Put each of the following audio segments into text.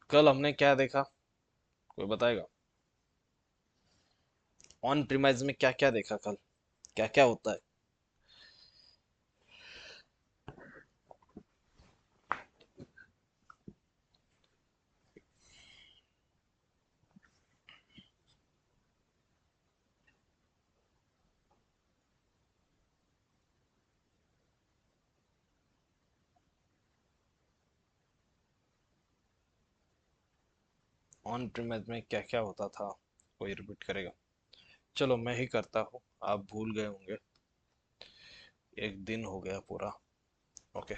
कल हमने क्या देखा, कोई बताएगा? ऑन प्रीमाइज में क्या क्या देखा कल, क्या क्या होता है? ऑन प्रीमाइज में क्या क्या होता था, कोई रिपीट करेगा? चलो मैं ही करता हूँ, आप भूल गए होंगे, एक दिन हो गया पूरा। ओके।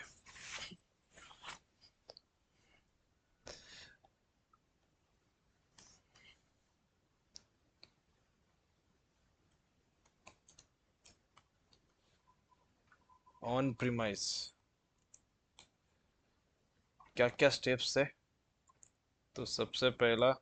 ऑन प्रीमाइज क्या क्या स्टेप्स है? तो सबसे पहला,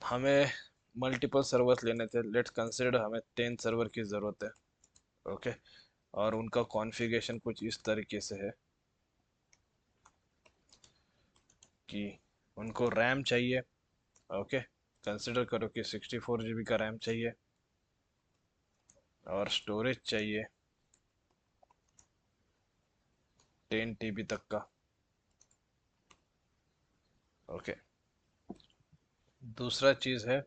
हमें मल्टीपल सर्वर्स लेने थे। लेट्स कंसिडर हमें 10 सर्वर की ज़रूरत है। ओके। और उनका कॉन्फ़िगरेशन कुछ इस तरीके से है कि उनको रैम चाहिए। ओके। कंसिडर करो कि 64 GB का रैम चाहिए और स्टोरेज चाहिए 10 TB तक का। ओके। दूसरा चीज़ है,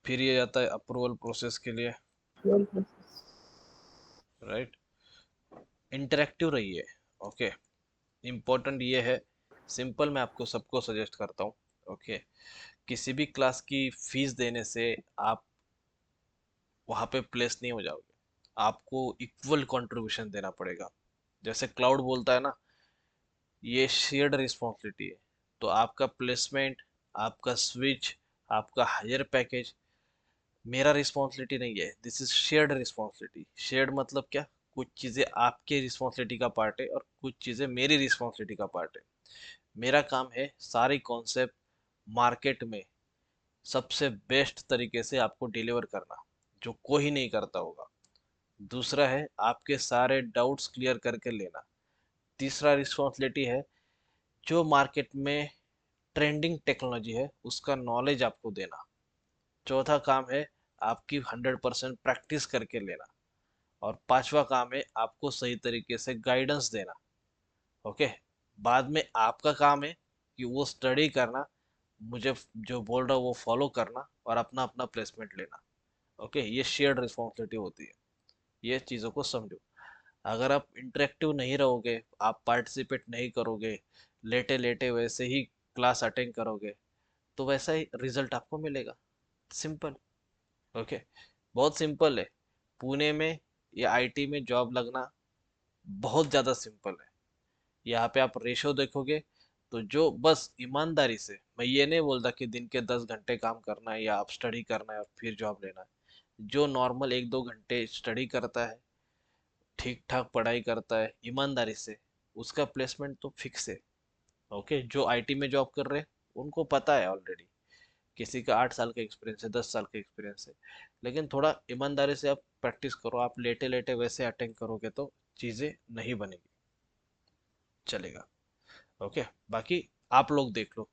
फिर ये जाता है अप्रूवल प्रोसेस के लिए। राइट। इंटरेक्टिव रहिए। ओके। इम्पोर्टेंट ये है, सिंपल मैं आपको सबको सजेस्ट करता हूँ। ओके। किसी भी क्लास की फीस देने से आप वहाँ पे प्लेस नहीं हो जाओगे, आपको इक्वल कंट्रीब्यूशन देना पड़ेगा। जैसे क्लाउड बोलता है ना, ये शेयर्ड रिस्पॉन्सिबिलिटी है। तो आपका प्लेसमेंट, आपका स्विच, आपका हायर पैकेज मेरा रिस्पॉन्सिबिलिटी नहीं है, this is shared responsibility. Shared मतलब क्या? कुछ चीज़ें आपके रिस्पॉन्सिबिलिटी का पार्ट है और कुछ चीज़ें मेरी रिस्पॉन्सिबिलिटी का पार्ट है। मेरा काम है सारी कॉन्सेप्ट मार्केट में सबसे बेस्ट तरीके से आपको डिलीवर करना, जो कोई नहीं करता होगा। दूसरा है आपके सारे डाउट्स क्लियर करके लेना। तीसरा रिस्पॉन्सिबिलिटी है जो मार्केट में ट्रेंडिंग टेक्नोलॉजी है उसका नॉलेज आपको देना। चौथा काम है आपकी 100% प्रैक्टिस करके लेना। और पांचवा काम है आपको सही तरीके से गाइडेंस देना। ओके। बाद में आपका काम है कि वो स्टडी करना, मुझे जो बोल रहा हूँ वो फॉलो करना और अपना अपना प्लेसमेंट लेना। ओके। ये शेयर्ड रिस्पॉन्सिबिलिटी होती है, ये चीज़ों को समझो। अगर आप इंटरेक्टिव नहीं रहोगे, आप पार्टिसिपेट नहीं करोगे, लेटे लेटे वैसे ही क्लास अटेंड करोगे, तो वैसा ही रिजल्ट आपको मिलेगा। सिंपल। ओके। बहुत सिंपल है। पुणे में या आईटी में जॉब लगना बहुत ज़्यादा सिंपल है। यहाँ पे आप रेशो देखोगे तो जो बस ईमानदारी से, मैं ये नहीं बोलता कि दिन के 10 घंटे काम करना है या आप स्टडी करना है और फिर जॉब लेना है। जो नॉर्मल 1-2 घंटे स्टडी करता है, ठीक ठाक पढ़ाई करता है ईमानदारी से, उसका प्लेसमेंट तो फिक्स है। ओके। जो आईटी में जॉब कर रहे हैं उनको पता है ऑलरेडी, किसी का 8 साल का एक्सपीरियंस है, 10 साल का एक्सपीरियंस है। लेकिन थोड़ा ईमानदारी से आप प्रैक्टिस करो, आप लेटे लेटे वैसे अटेंड करोगे तो चीज़ें नहीं बनेगी, चलेगा। ओके। बाकी आप लोग देख लो,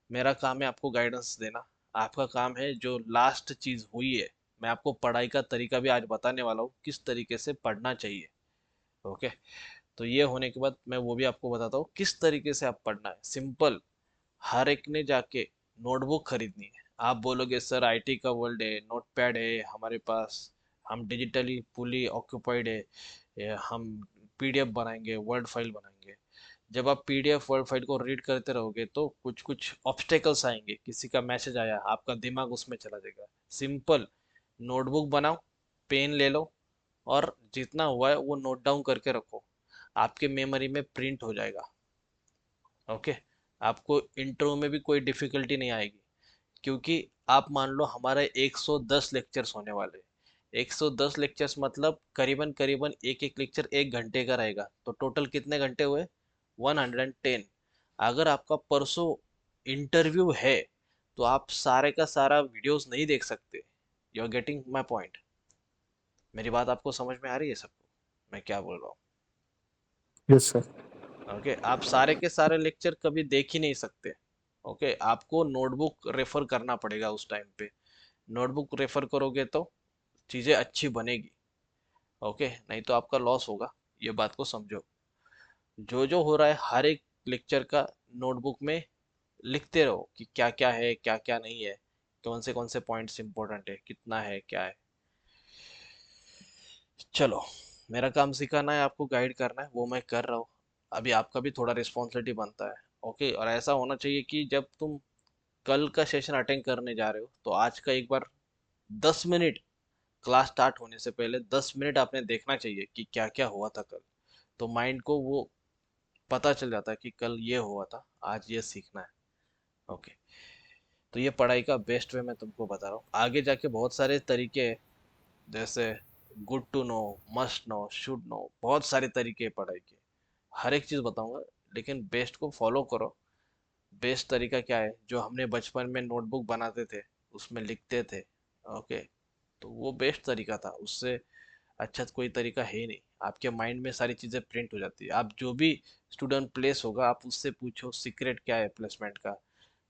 मेरा काम है आपको गाइडेंस देना। आपका काम है जो लास्ट चीज़ हुई है, मैं आपको पढ़ाई का तरीका भी आज बताने वाला हूँ, किस तरीके से पढ़ना चाहिए। ओके। तो ये होने के बाद मैं वो भी आपको बताता हूँ किस तरीके से आप पढ़ना है। सिंपल, हर एक ने जाके नोटबुक खरीदनी है। आप बोलोगे सर आईटी का वर्ल्ड है, नोटपैड है हमारे पास, हम डिजिटली फुली ऑक्यूपाइड है, हम पीडीएफ बनाएंगे, वर्ड फाइल बनाएंगे। जब आप पीडीएफ वर्ड फाइल को रीड करते रहोगे तो कुछ कुछ ऑब्स्टेकल्स आएंगे, किसी का मैसेज आया, आपका दिमाग उसमें चला जाएगा। सिंपल, नोटबुक बनाओ, पेन ले लो और जितना हुआ है वो नोट डाउन करके रखो, आपके मेमोरी में प्रिंट हो जाएगा। ओके। आपको इंट्रो में भी कोई डिफिकल्टी नहीं आएगी, क्योंकि आप मान लो हमारे 110 लेक्चर्स होने वाले हैं। 110 लेक्चर्स मतलब करीबन करीबन एक एक लेक्चर 1 घंटे का रहेगा, तो टोटल कितने घंटे हुए? 110। अगर आपका परसों इंटरव्यू है तो आप सारे का सारा वीडियोस नहीं देख सकते। You are getting my point? मेरी बात आपको समझ में आ रही है सबको मैं क्या बोल रहा हूँ? Yes sir. ओके, आप सारे के सारे लेक्चर कभी देख ही नहीं सकते। ओके, आपको नोटबुक रेफर करना पड़ेगा उस टाइम पे। नोटबुक रेफर करोगे तो चीज़ें अच्छी बनेगी। ओके, नहीं तो आपका लॉस होगा। ये बात को समझो। जो हो रहा है हर एक लेक्चर का नोटबुक में लिखते रहो कि क्या क्या है क्या क्या नहीं है, कौन से पॉइंट्स इंपॉर्टेंट है, कितना है क्या है। चलो, मेरा काम सिखाना है, आपको गाइड करना है, वो मैं कर रहा हूँ। अभी आपका भी थोड़ा रिस्पॉन्सिबिलिटी बनता है। ओके, और ऐसा होना चाहिए कि जब तुम कल का सेशन अटेंड करने जा रहे हो तो आज का एक बार 10 मिनट, क्लास स्टार्ट होने से पहले 10 मिनट आपने देखना चाहिए कि क्या क्या हुआ था कल। तो माइंड को वो पता चल जाता है कि कल ये हुआ था, आज ये सीखना है। ओके, तो ये पढ़ाई का बेस्ट वे मैं तुमको बता रहा हूँ। आगे जाके बहुत सारे तरीके हैं, जैसे good to know, must know, should know, बहुत सारे तरीके हैं पढ़ाई के। हर एक चीज़ बताऊंगा, लेकिन बेस्ट को फॉलो करो। बेस्ट तरीका क्या है, जो हमने बचपन में नोटबुक बनाते थे उसमें लिखते थे। ओके, तो वो बेस्ट तरीका था। उससे अच्छा तो कोई तरीका है ही नहीं। आपके माइंड में सारी चीज़ें प्रिंट हो जाती है। आप जो भी स्टूडेंट प्लेस होगा आप उससे पूछो सीक्रेट क्या है प्लेसमेंट का,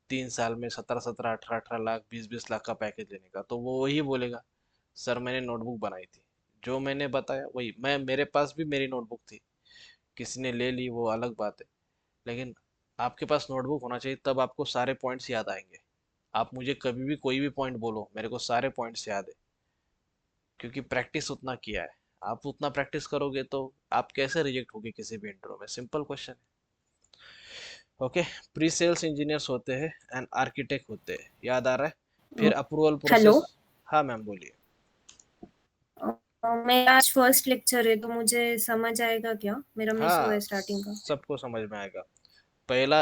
3 साल में 17-17, 18-18 लाख, 20-20 लाख का पैकेज लेने का, तो वो वही बोलेगा, सर मैंने नोटबुक बनाई थी। जो मैंने बताया वही, मैं मेरे पास भी मेरी नोटबुक थी, किसी ने ले ली वो अलग बात है। लेकिन आपके पास नोटबुक होना चाहिए, तब आपको सारे पॉइंट्स याद आएंगे। आप मुझे कभी भी कोई भी पॉइंट बोलो, मेरे को सारे पॉइंट्स याद है, क्योंकि प्रैक्टिस उतना किया है। आप उतना प्रैक्टिस करोगे तो आप कैसे रिजेक्ट होगे किसी भी इंटरव्यू में, सिंपल क्वेश्चन है। ओके, प्री सेल्स इंजीनियर्स होते हैं एंड आर्किटेक्ट होते हैं, याद आ रहा है? फिर अप्रूवल हेलो। प्रोसेस। हाँ मैम बोलिए। मेरा आज फर्स्ट लेक्चर है तो मुझे समझ आएगा क्या? मेरा मिस हुआ हाँ, है स्टार्टिंग का। सबको समझ में आएगा। पहला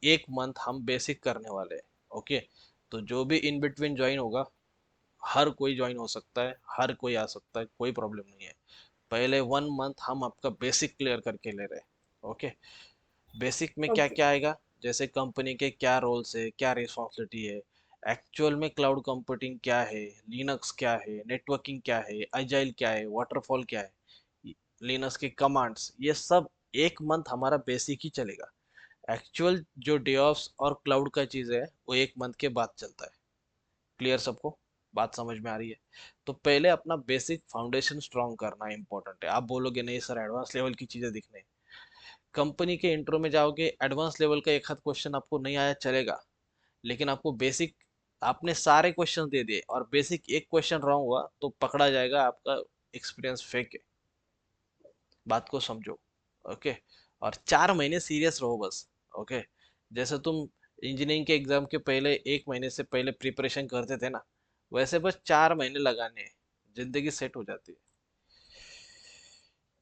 1 मंथ हम बेसिक करने वाले हैं। ओके, तो जो भी इन बिटवीन ज्वाइन होगा, हर कोई ज्वाइन हो सकता है, हर कोई आ सकता है, कोई प्रॉब्लम नहीं है। पहले 1 मंथ हम आपका बेसिक क्लियर करके ले रहे हैं। ओके, बेसिक में क्या ओके। क्या आएगा, जैसे कंपनी के क्या रोल्स है, क्या रिस्पॉन्सिबिलिटी है, एक्चुअल में क्लाउड कंप्यूटिंग क्या है, लिनक्स क्या है, नेटवर्किंग क्या है, अजाइल क्या है, वाटरफॉल क्या है, लिनक्स के कमांड्स, ये सब 1 मंथ हमारा बेसिक ही चलेगा। एक्चुअल जो डेवऑप्स और क्लाउड का चीज़ है वो 1 मंथ के बाद चलता है। क्लियर सबको? बात समझ में आ रही है? तो पहले अपना बेसिक फाउंडेशन स्ट्रॉन्ग करना इंपॉर्टेंट है। आप बोलोगे नहीं सर एडवांस लेवल की चीज़ें दिखने, कंपनी के इंट्रो में जाओगे एडवांस लेवल का एक आध क्वेश्चन आपको नहीं आया चलेगा, लेकिन आपको बेसिक, आपने सारे क्वेश्चन दे दिए और बेसिक एक क्वेश्चन रॉन्ग हुआ तो पकड़ा जाएगा, आपका एक्सपीरियंस फेक है। बात को समझो। ओके, और 4 महीने सीरियस रहो बस। ओके, जैसे तुम इंजीनियरिंग के एग्जाम के पहले 1 महीने से पहले प्रिपरेशन करते थे ना, वैसे बस 4 महीने लगाने हैं, जिंदगी सेट हो जाती है।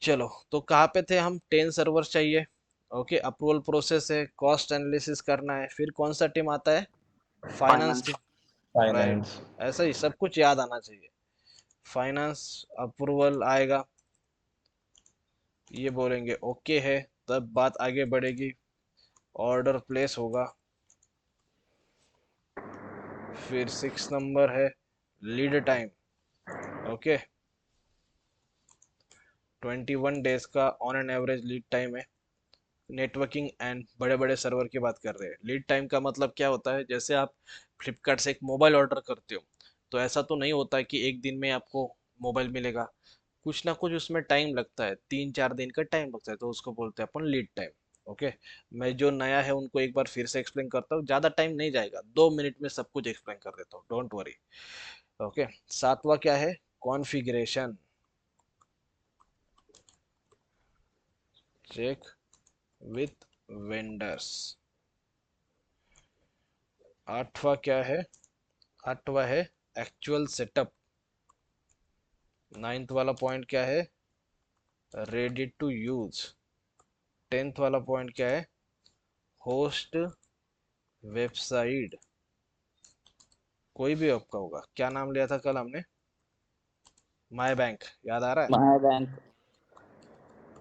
चलो, तो कहाँ पे थे हम? 10 सर्वर चाहिए। ओके, अप्रूवल प्रोसेस है, कॉस्ट एनालिसिस करना है, फिर कौन सा टीम आता है? Finance team. Right, finance. ऐसा ही सब कुछ याद आना चाहिए। फाइनेंस अप्रूवल आएगा, ये बोलेंगे ओके है, तब बात आगे बढ़ेगी, ऑर्डर प्लेस होगा। फिर 6 नंबर है लीड टाइम। ओके, 21 डेज का on an average lead time है। नेटवर्किंग एंड बड़े बड़े सर्वर की बात कर रहे हैं। लीड टाइम का मतलब क्या होता है, जैसे आप फ्लिपकार्ट से एक मोबाइल ऑर्डर करते हो, तो ऐसा तो नहीं होता है कि एक दिन में आपको मोबाइल मिलेगा। कुछ ना कुछ उसमें टाइम लगता है, 3-4 दिन का टाइम लगता है, तो उसको बोलते हैं अपन लीड टाइम। ओके, मैं जो नया है उनको एक बार फिर से एक्सप्लेन करता हूँ, ज़्यादा टाइम नहीं जाएगा, 2 मिनट में सब कुछ एक्सप्लेन कर देता हूँ, डोंट वरी। ओके, सातवां क्या है? Configuration, check with vendors. आठवां क्या है? आठवां है एक्चुअल सेटअप। नाइन्थ वाला पॉइंट क्या है? Ready to use. 10th वाला पॉइंट क्या है? Host website. कोई भी आपका होगा, क्या नाम लिया था कल हमने? माई बैंक, याद आ रहा है? My bank.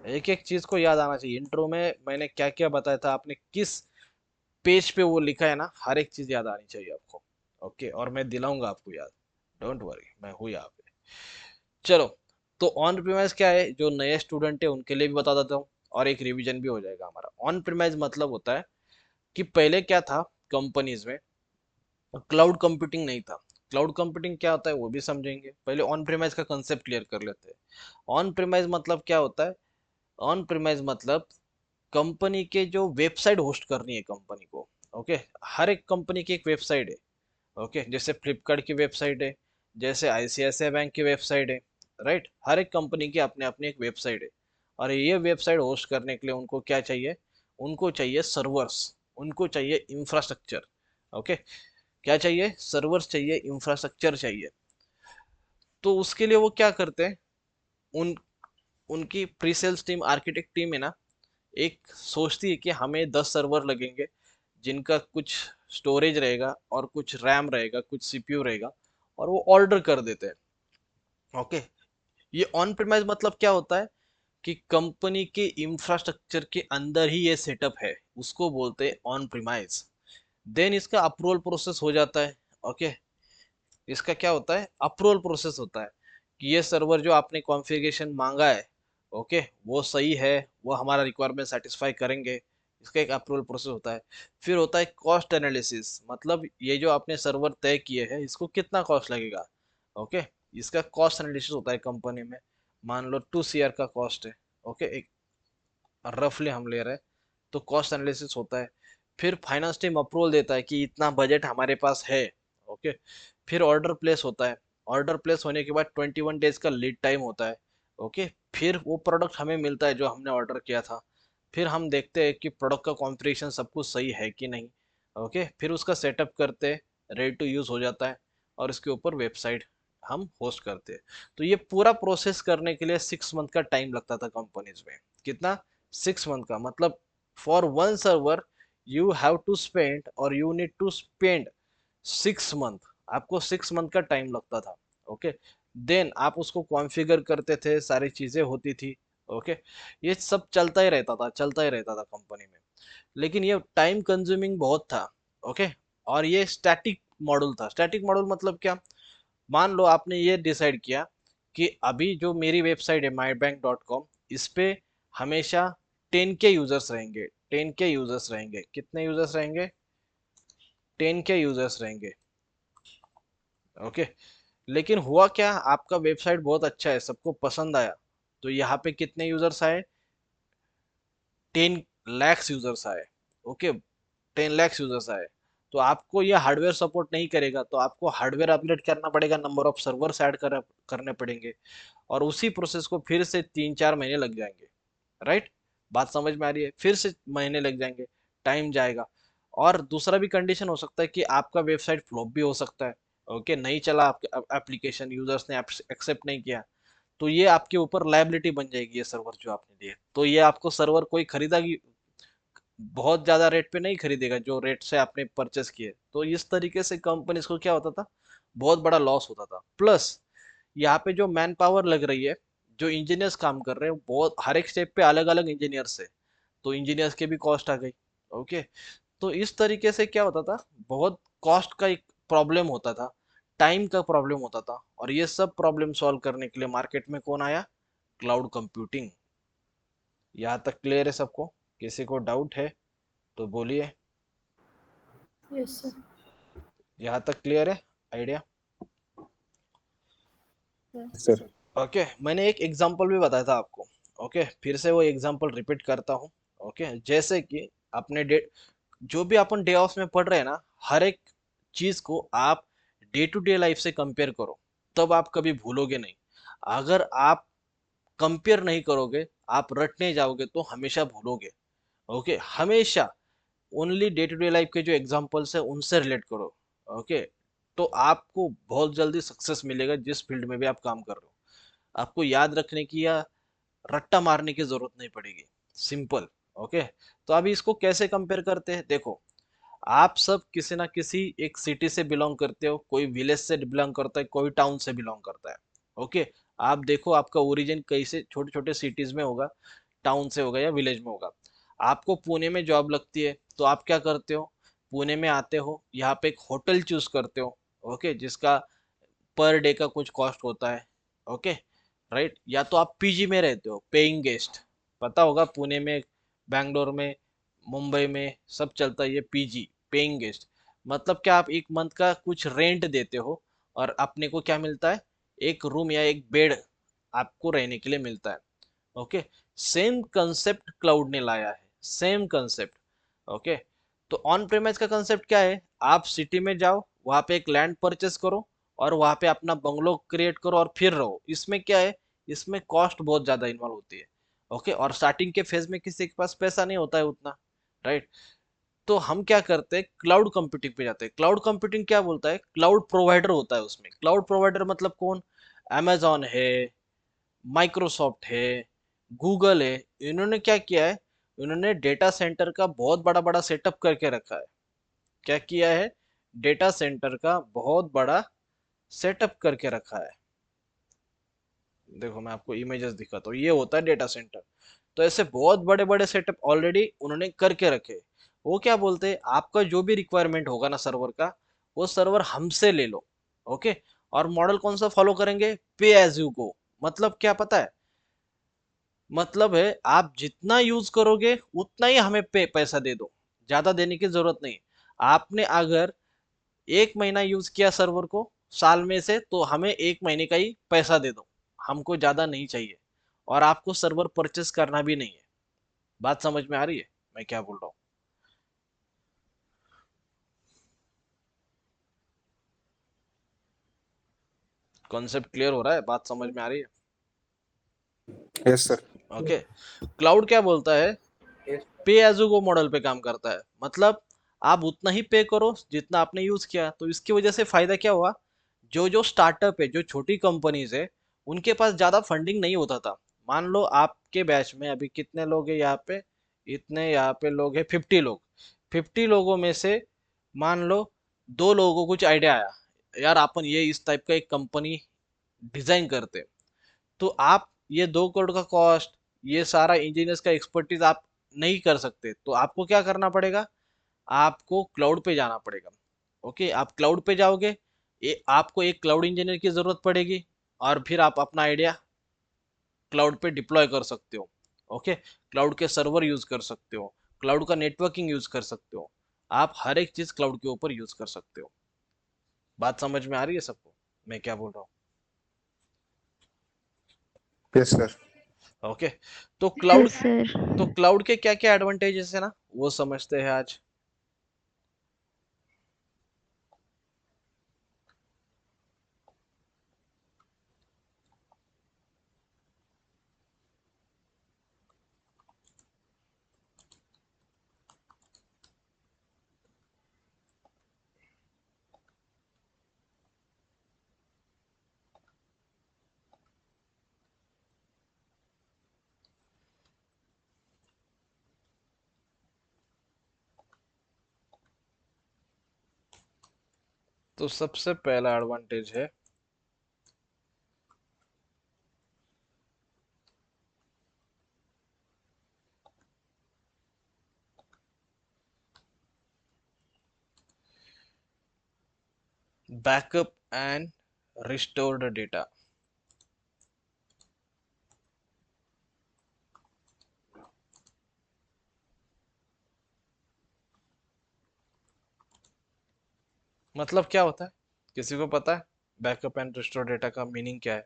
एक एक चीज को याद आना चाहिए। इंट्रो में मैंने क्या क्या बताया था, आपने किस पेज पे वो लिखा है ना, हर एक चीज याद आनी चाहिए आपको। ओके, और मैं दिलाऊंगा आपको याद, डोंट वरी, मैं हूँ यहाँ पे। चलो, तो ऑन प्रीमाइज क्या है, जो नए स्टूडेंट है उनके लिए भी बता देता हूँ, और एक रिवीजन भी हो जाएगा हमारा। ऑन प्रीमाइज मतलब होता है कि पहले क्या था कंपनीज में, क्लाउड कंप्यूटिंग नहीं था। क्लाउड कंप्यूटिंग क्या होता है वो भी समझेंगे, पहले ऑन प्रीमाइज का कंसेप्ट क्लियर कर लेते हैं। ऑन प्रीमाइज मतलब क्या होता है? ऑन प्रीमाइज मतलब कंपनी के जो वेबसाइट होस्ट करनी है कंपनी को। ओके, हर एक कंपनी की एक वेबसाइट है। ओके, जैसे फ्लिपकार्ट की वेबसाइट है, जैसे आईसीआईसीआई बैंक की वेबसाइट है, राइट। हर एक कंपनी की अपने अपनी एक वेबसाइट है, और ये वेबसाइट होस्ट करने के लिए उनको क्या चाहिए? उनको चाहिए सर्वर्स, उनको चाहिए इंफ्रास्ट्रक्चर। ओके, क्या चाहिए? सर्वर्स चाहिए, इंफ्रास्ट्रक्चर चाहिए। तो उसके लिए वो क्या करते हैं, उन उनकी pre sales team, architect team है ना, एक सोचती है कि हमें 10 सर्वर लगेंगे, जिनका कुछ स्टोरेज रहेगा और कुछ रैम रहेगा, कुछ सीपीयू रहेगा, और वो ऑर्डर कर देते हैं। ओके, ये ऑन प्रीमाइज मतलब क्या होता है कि कंपनी के इंफ्रास्ट्रक्चर के अंदर ही ये सेटअप है, उसको बोलते हैं ऑन प्रीमाइज। देन इसका अप्रूवल प्रोसेस हो जाता है। ओके, इसका क्या होता है? अप्रूवल प्रोसेस होता है कि ये सर्वर जो आपने कॉन्फ़िगरेशन मांगा है, ओके, वो सही है, वो हमारा रिक्वायरमेंट सेटिस्फाई करेंगे। इसका एक अप्रूवल प्रोसेस होता है। फिर होता है कॉस्ट एनालिसिस, मतलब ये जो आपने सर्वर तय किए हैं इसको कितना कॉस्ट लगेगा। ओके, इसका कॉस्ट एनालिसिस होता है कंपनी में। मान लो 2 CR का कॉस्ट है। ओके, एक रफली हम ले रहे हैं, तो कॉस्ट एनालिसिस होता है। फिर फाइनेंस टीम अप्रूवल देता है कि इतना बजट हमारे पास है। ओके, फिर ऑर्डर प्लेस होता है। ऑर्डर प्लेस होने के बाद 21 डेज का लीड टाइम होता है। ओके, फिर वो प्रोडक्ट हमें मिलता है जो हमने ऑर्डर किया था। फिर हम देखते हैं कि प्रोडक्ट का कॉन्फ़िगरेशन सब कुछ सही है कि नहीं। ओके, फिर उसका सेटअप करते हैं, रेडी टू यूज़ हो जाता है, और इसके ऊपर वेबसाइट हम होस्ट करते हैं। तो ये पूरा प्रोसेस करने के लिए 6 मंथ का टाइम लगता था कंपनीज में। कितना? 6 मंथ का, मतलब for one server you have to spend, और you need to spend 6 month. आपको 6 मंथ का टाइम लगता था। ओके, देन आप उसको कॉन्फ़िगर करते थे, सारी चीजें होती थी। ओके, ये सब चलता ही रहता था, चलता ही रहता था कंपनी में, लेकिन ये टाइम कंज्यूमिंग बहुत था। ओके, और ये स्टैटिक मॉडल था। स्टैटिक मॉडल मतलब क्या? मान लो आपने ये डिसाइड किया कि अभी जो मेरी वेबसाइट है mybank.com, इस पे हमेशा 10K यूजर्स रहेंगे। 10K यूजर्स रहेंगे, कितने यूजर्स रहेंगे? 10K यूजर्स रहेंगे। ओके, लेकिन हुआ क्या, आपका वेबसाइट बहुत अच्छा है, सबको पसंद आया, तो यहाँ पे कितने यूजर्स आए? 10 lakhs यूजर्स आए। ओके, 10 lakhs यूजर्स आए। तो आपको ये हार्डवेयर सपोर्ट नहीं करेगा, तो आपको हार्डवेयर अपग्रेड करना पड़ेगा, नंबर ऑफ सर्वर्स ऐड करने पड़ेंगे, और उसी प्रोसेस को फिर से 3-4 महीने लग जाएंगे। राइट, बात समझ में आ रही है? फिर से महीने लग जाएंगे, टाइम जाएगा। और दूसरा भी कंडीशन हो सकता है कि आपका वेबसाइट फ्लॉप भी हो सकता है। ओके, नहीं चला आपका एप्लीकेशन, यूजर्स ने एक्सेप्ट नहीं किया, तो ये आपके ऊपर लायबिलिटी बन जाएगी, ये सर्वर जो आपने लिए। तो ये आपको सर्वर कोई खरीदा बहुत ज्यादा रेट पे नहीं खरीदेगा जो रेट से आपने परचेस किए। तो इस तरीके से कंपनीज को क्या होता था, बहुत बड़ा लॉस होता था। प्लस यहाँ पे जो मैन पावर लग रही है, जो इंजीनियर्स काम कर रहे हैं, बहुत हर एक स्टेप पे अलग अलग इंजीनियर्स है, तो इंजीनियर्स के भी कॉस्ट आ गई। ओके, तो इस तरीके से क्या होता था, बहुत कॉस्ट का एक प्रॉब्लम होता था, टाइम का प्रॉब्लम होता था, और ये सब प्रॉब्लम सॉल्व करने के लिए मार्केट में कौन आया? Cloud computing. यहाँ तक क्लियर है सबको? किसी को डाउट है तो बोलिए। Yes sir. यहाँ तक क्लियर है आइडिया? Yes sir. ओके, मैंने एक एग्जांपल भी बताया था आपको। ओके, फिर से वो एग्जांपल रिपीट करता हूँ। ओके, जैसे कि अपने डे, जो भी अपन डे ऑफ में पढ़ रहे हैं ना, हर एक चीज को आप डे टू डे लाइफ से कंपेयर करो, तब आप कभी भूलोगे नहीं। अगर आप कंपेयर नहीं करोगे, आप रटने जाओगे तो हमेशा भूलोगे। ओके, हमेशा only day to day life के जो एग्जांपल्स है उनसे रिलेट करो। ओके, तो आपको बहुत जल्दी सक्सेस मिलेगा जिस फील्ड में भी आप काम कर रहे हो। आपको याद रखने की या रट्टा मारने की जरूरत नहीं पड़ेगी, सिंपल। ओके, तो अभी इसको कैसे कंपेयर करते हैं, देखो। आप सब किसी ना किसी एक सिटी से बिलोंग करते हो, कोई विलेज से बिलोंग करता है, कोई टाउन से बिलोंग करता है। ओके, आप देखो आपका ओरिजिन कैसे छोटे छोटे सिटीज में होगा, टाउन से होगा या विलेज में होगा। आपको पुणे में जॉब लगती है, तो आप क्या करते हो, पुणे में आते हो, यहाँ पे एक होटल चूज करते हो, ओके, जिसका पर डे का कुछ कॉस्ट होता है, ओके, राइट। या तो आप पीजी में रहते हो, पेइंग गेस्ट, पता होगा पुणे में, बैंगलोर में, मुंबई में सब चलता है ये पीजी, पेइंग गेस्ट। मतलब क्या, आप एक मंथ का कुछ रेंट देते हो और अपने को क्या मिलता है, एक रूम या एक बेड आपको रहने के लिए मिलता है, ओके। सेम कंसेप्ट क्लाउड ने लाया है, सेम कंसेप्ट, ओके। तो ऑन प्रेमाइज का कंसेप्ट क्या है, आप सिटी में जाओ, वहां पे एक लैंड परचेस करो और वहां पे अपना बंगलो क्रिएट करो और फिर रहो। इसमें क्या है, इसमें कॉस्ट बहुत ज्यादा इन्वॉल्व होती है, ओके। और स्टार्टिंग के फेज में किसी के पास पैसा नहीं होता है उतना, राइट। तो हम क्या करते हैं, क्लाउड कंप्यूटिंग पे जाते हैं। क्लाउड कंप्यूटिंग क्या बोलता है, क्लाउड प्रोवाइडर होता है उसमें। क्लाउड प्रोवाइडर मतलब कौन, amazon है, माइक्रोसॉफ्ट है, गूगल है। इन्होंने क्या किया है, इन्होंने डेटा सेंटर का बहुत बड़ा बड़ा सेटअप करके रखा है। क्या किया है, डेटा सेंटर का बहुत बड़ा सेटअप करके रखा है। देखो मैं आपको इमेजेस दिखाता हूँ, ये होता है डेटा सेंटर। तो ऐसे बहुत बड़े बड़े सेटअप ऑलरेडी उन्होंने करके रखे। वो क्या बोलते हैं, आपका जो भी रिक्वायरमेंट होगा ना सर्वर का, वो सर्वर हमसे ले लो, ओके। और मॉडल कौन सा फॉलो करेंगे, पे एज यू गो। मतलब क्या पता है, मतलब है आप जितना यूज करोगे उतना ही हमें पैसा दे दो, ज्यादा देने की जरूरत नहीं। आपने अगर एक महीना यूज किया सर्वर को साल में से, तो हमें एक महीने का ही पैसा दे दो, हमको ज्यादा नहीं चाहिए। और आपको सर्वर परचेस करना भी नहीं है। बात समझ में आ रही है मैं क्या बोल रहा हूँ, कॉन्सेप्ट क्लियर हो रहा है, बात समझ में आ रही है, यस सर। ओके। क्लाउड क्या बोलता है, पे एज यू गो मॉडल पे काम करता है। मतलब आप उतना ही पे करो जितना आपने यूज किया। तो इसकी वजह से फायदा क्या हुआ, जो जो स्टार्टअप है, जो छोटी कंपनीज है, उनके पास ज्यादा फंडिंग नहीं होता था। मान लो आपके बैच में अभी कितने लोग हैं यहाँ पे, इतने यहाँ पे लोग हैं 50 लोग। 50 लोगों में से मान लो 2 लोगों को कुछ आइडिया आया, यार अपन ये इस टाइप का एक कंपनी डिजाइन करते हैं। तो आप ये 2 करोड़ का कॉस्ट, ये सारा इंजीनियर्स का एक्सपर्टीज आप नहीं कर सकते। तो आपको क्या करना पड़ेगा, आपको क्लाउड पे जाना पड़ेगा, ओके। आप क्लाउड पे जाओगे, आपको एक क्लाउड इंजीनियर की जरूरत पड़ेगी, और फिर आप अपना आइडिया क्लाउड पे डिप्लॉय कर सकते हो, ओके। क्लाउड के सर्वर यूज कर सकते हो, क्लाउड का नेटवर्किंग यूज कर सकते हो, आप हर एक चीज क्लाउड के ऊपर यूज कर सकते हो। बात समझ में आ रही है सबको मैं क्या बोल रहा यस सर। हूँ, ओके। तो यस क्लाउड, सर। तो क्लाउड के क्या क्या एडवांटेजेस है ना, वो समझते हैं आज। तो सबसे पहला एडवांटेज है बैकअप एंड रिस्टोर्ड डेटा। मतलब क्या होता है, किसी को पता है बैकअप एंड रिस्टोर डेटा का मीनिंग क्या है।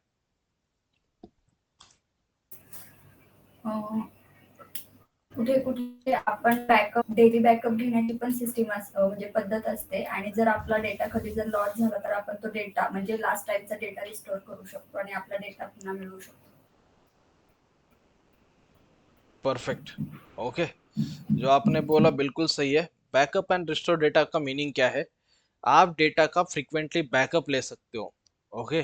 कुठे कुठे आपण बॅकअप डेली बॅकअप घेण्याची पण सिस्टीम म्हणजे पद्धत असते आणि जर आपला डेटा कधी जर लॉस झाला तर आपण तो डेटा म्हणजे लास्ट टाइमचा डेटा रिस्टोर करू शकतो आणि आपला डेटा पुन्हा मिळवू शकतो. Perfect, okay. जो आपने बोला बिल्कुल सही है। बैकअप एंड रिस्टोर डेटा का मीनिंग क्या है, आप डेटा का फ्रीक्वेंटली बैकअप ले सकते हो, ओके।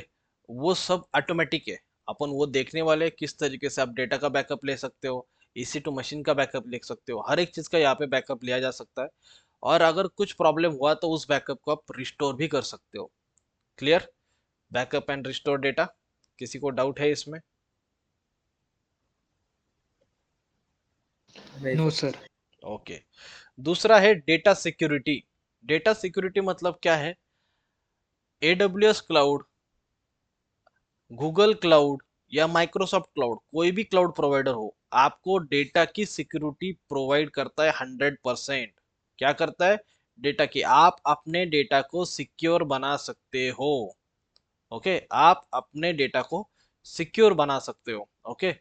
वो सब ऑटोमेटिक है, अपन वो देखने वाले हैं किस तरीके से आप डेटा का बैकअप ले सकते हो, इसी टू मशीन का बैकअप ले सकते हो, हर एक चीज़ का यहाँ पे बैकअप लिया जा सकता है। और अगर कुछ प्रॉब्लम हुआ तो उस बैकअप को आप रिस्टोर भी कर सकते हो। Clear, backup and restore data, किसी को डाउट है इसमें। No sir. ओके। दूसरा है डेटा सिक्योरिटी। डेटा सिक्योरिटी मतलब क्या है? AWS क्लाउड, गूगल क्लाउड या माइक्रोसॉफ्ट क्लाउड, कोई भी क्लाउड प्रोवाइडर हो, आपको डेटा की सिक्योरिटी प्रोवाइड करता है 100%। क्या करता है? डेटा की, आप अपने डेटा को सिक्योर बना सकते हो। ओके, आप अपने डेटा को सिक्योर बना सकते हो। ओके,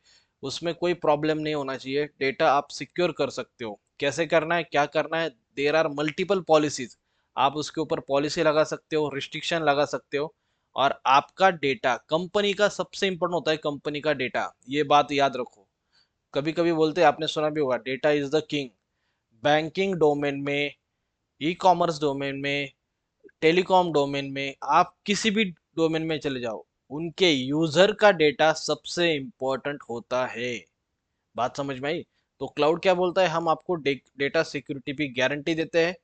उसमें कोई प्रॉब्लम नहीं होना चाहिए, डेटा आप सिक्योर कर सकते हो। कैसे करना है, क्या करना है? There are multiple policies. आप उसके ऊपर पॉलिसी लगा सकते हो, रिस्ट्रिक्शन लगा सकते हो। और आपका डेटा कंपनी का सबसे इंपॉर्टेंट होता है, कंपनी का डेटा, ये बात याद रखो। कभी कभी बोलते हैं, आपने सुना भी होगा, data is the king. Banking domain में, ई कॉमर्स डोमेन में, टेलीकॉम डोमेन में, आप किसी भी डोमेन में चले जाओ, उनके यूजर का डेटा सबसे इंपॉर्टेंट होता है। बात समझ में आई? तो क्लाउड क्या बोलता है, हम आपको डेटा सिक्योरिटी की गारंटी देते हैं,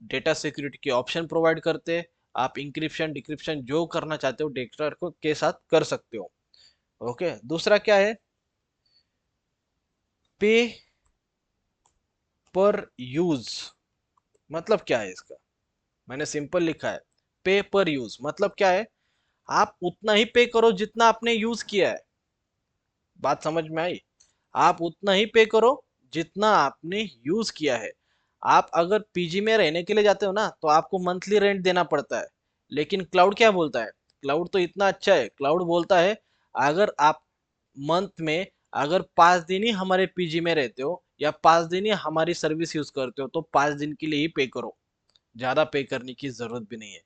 डेटा सिक्योरिटी के ऑप्शन प्रोवाइड करते हैं। आप इंक्रिप्शन डिक्रिप्शन जो करना चाहते हो डेटा को के साथ कर सकते हो। ओके, दूसरा क्या है? पे पर यूज। मतलब क्या है इसका? मैंने सिंपल लिखा है, पे पर यूज मतलब क्या है? आप उतना ही पे करो जितना आपने यूज किया है। बात समझ में आई? आप उतना ही पे करो जितना आपने यूज किया है। आप अगर पीजी में रहने के लिए जाते हो ना, तो आपको मंथली रेंट देना पड़ता है। लेकिन क्लाउड क्या बोलता है? क्लाउड तो इतना अच्छा है, क्लाउड बोलता है, अगर आप मंथ में अगर 5 दिन ही हमारे पीजी में रहते हो या 5 दिन ही हमारी सर्विस यूज करते हो, तो 5 दिन के लिए ही पे करो, ज्यादा पे करने की जरूरत भी नहीं है।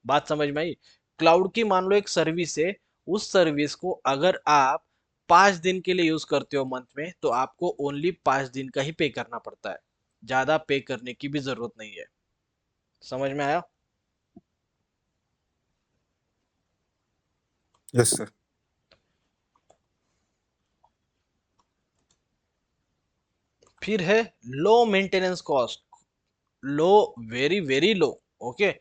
बात समझ में आई? क्लाउड की मान लो एक सर्विस है, उस सर्विस को अगर आप 5 दिन के लिए यूज करते हो मंथ में, तो आपको ओनली 5 दिन का ही पे करना पड़ता है, ज्यादा पे करने की भी जरूरत नहीं है। समझ में आया? Yes sir. फिर है low maintenance cost. Low, very very low. Okay,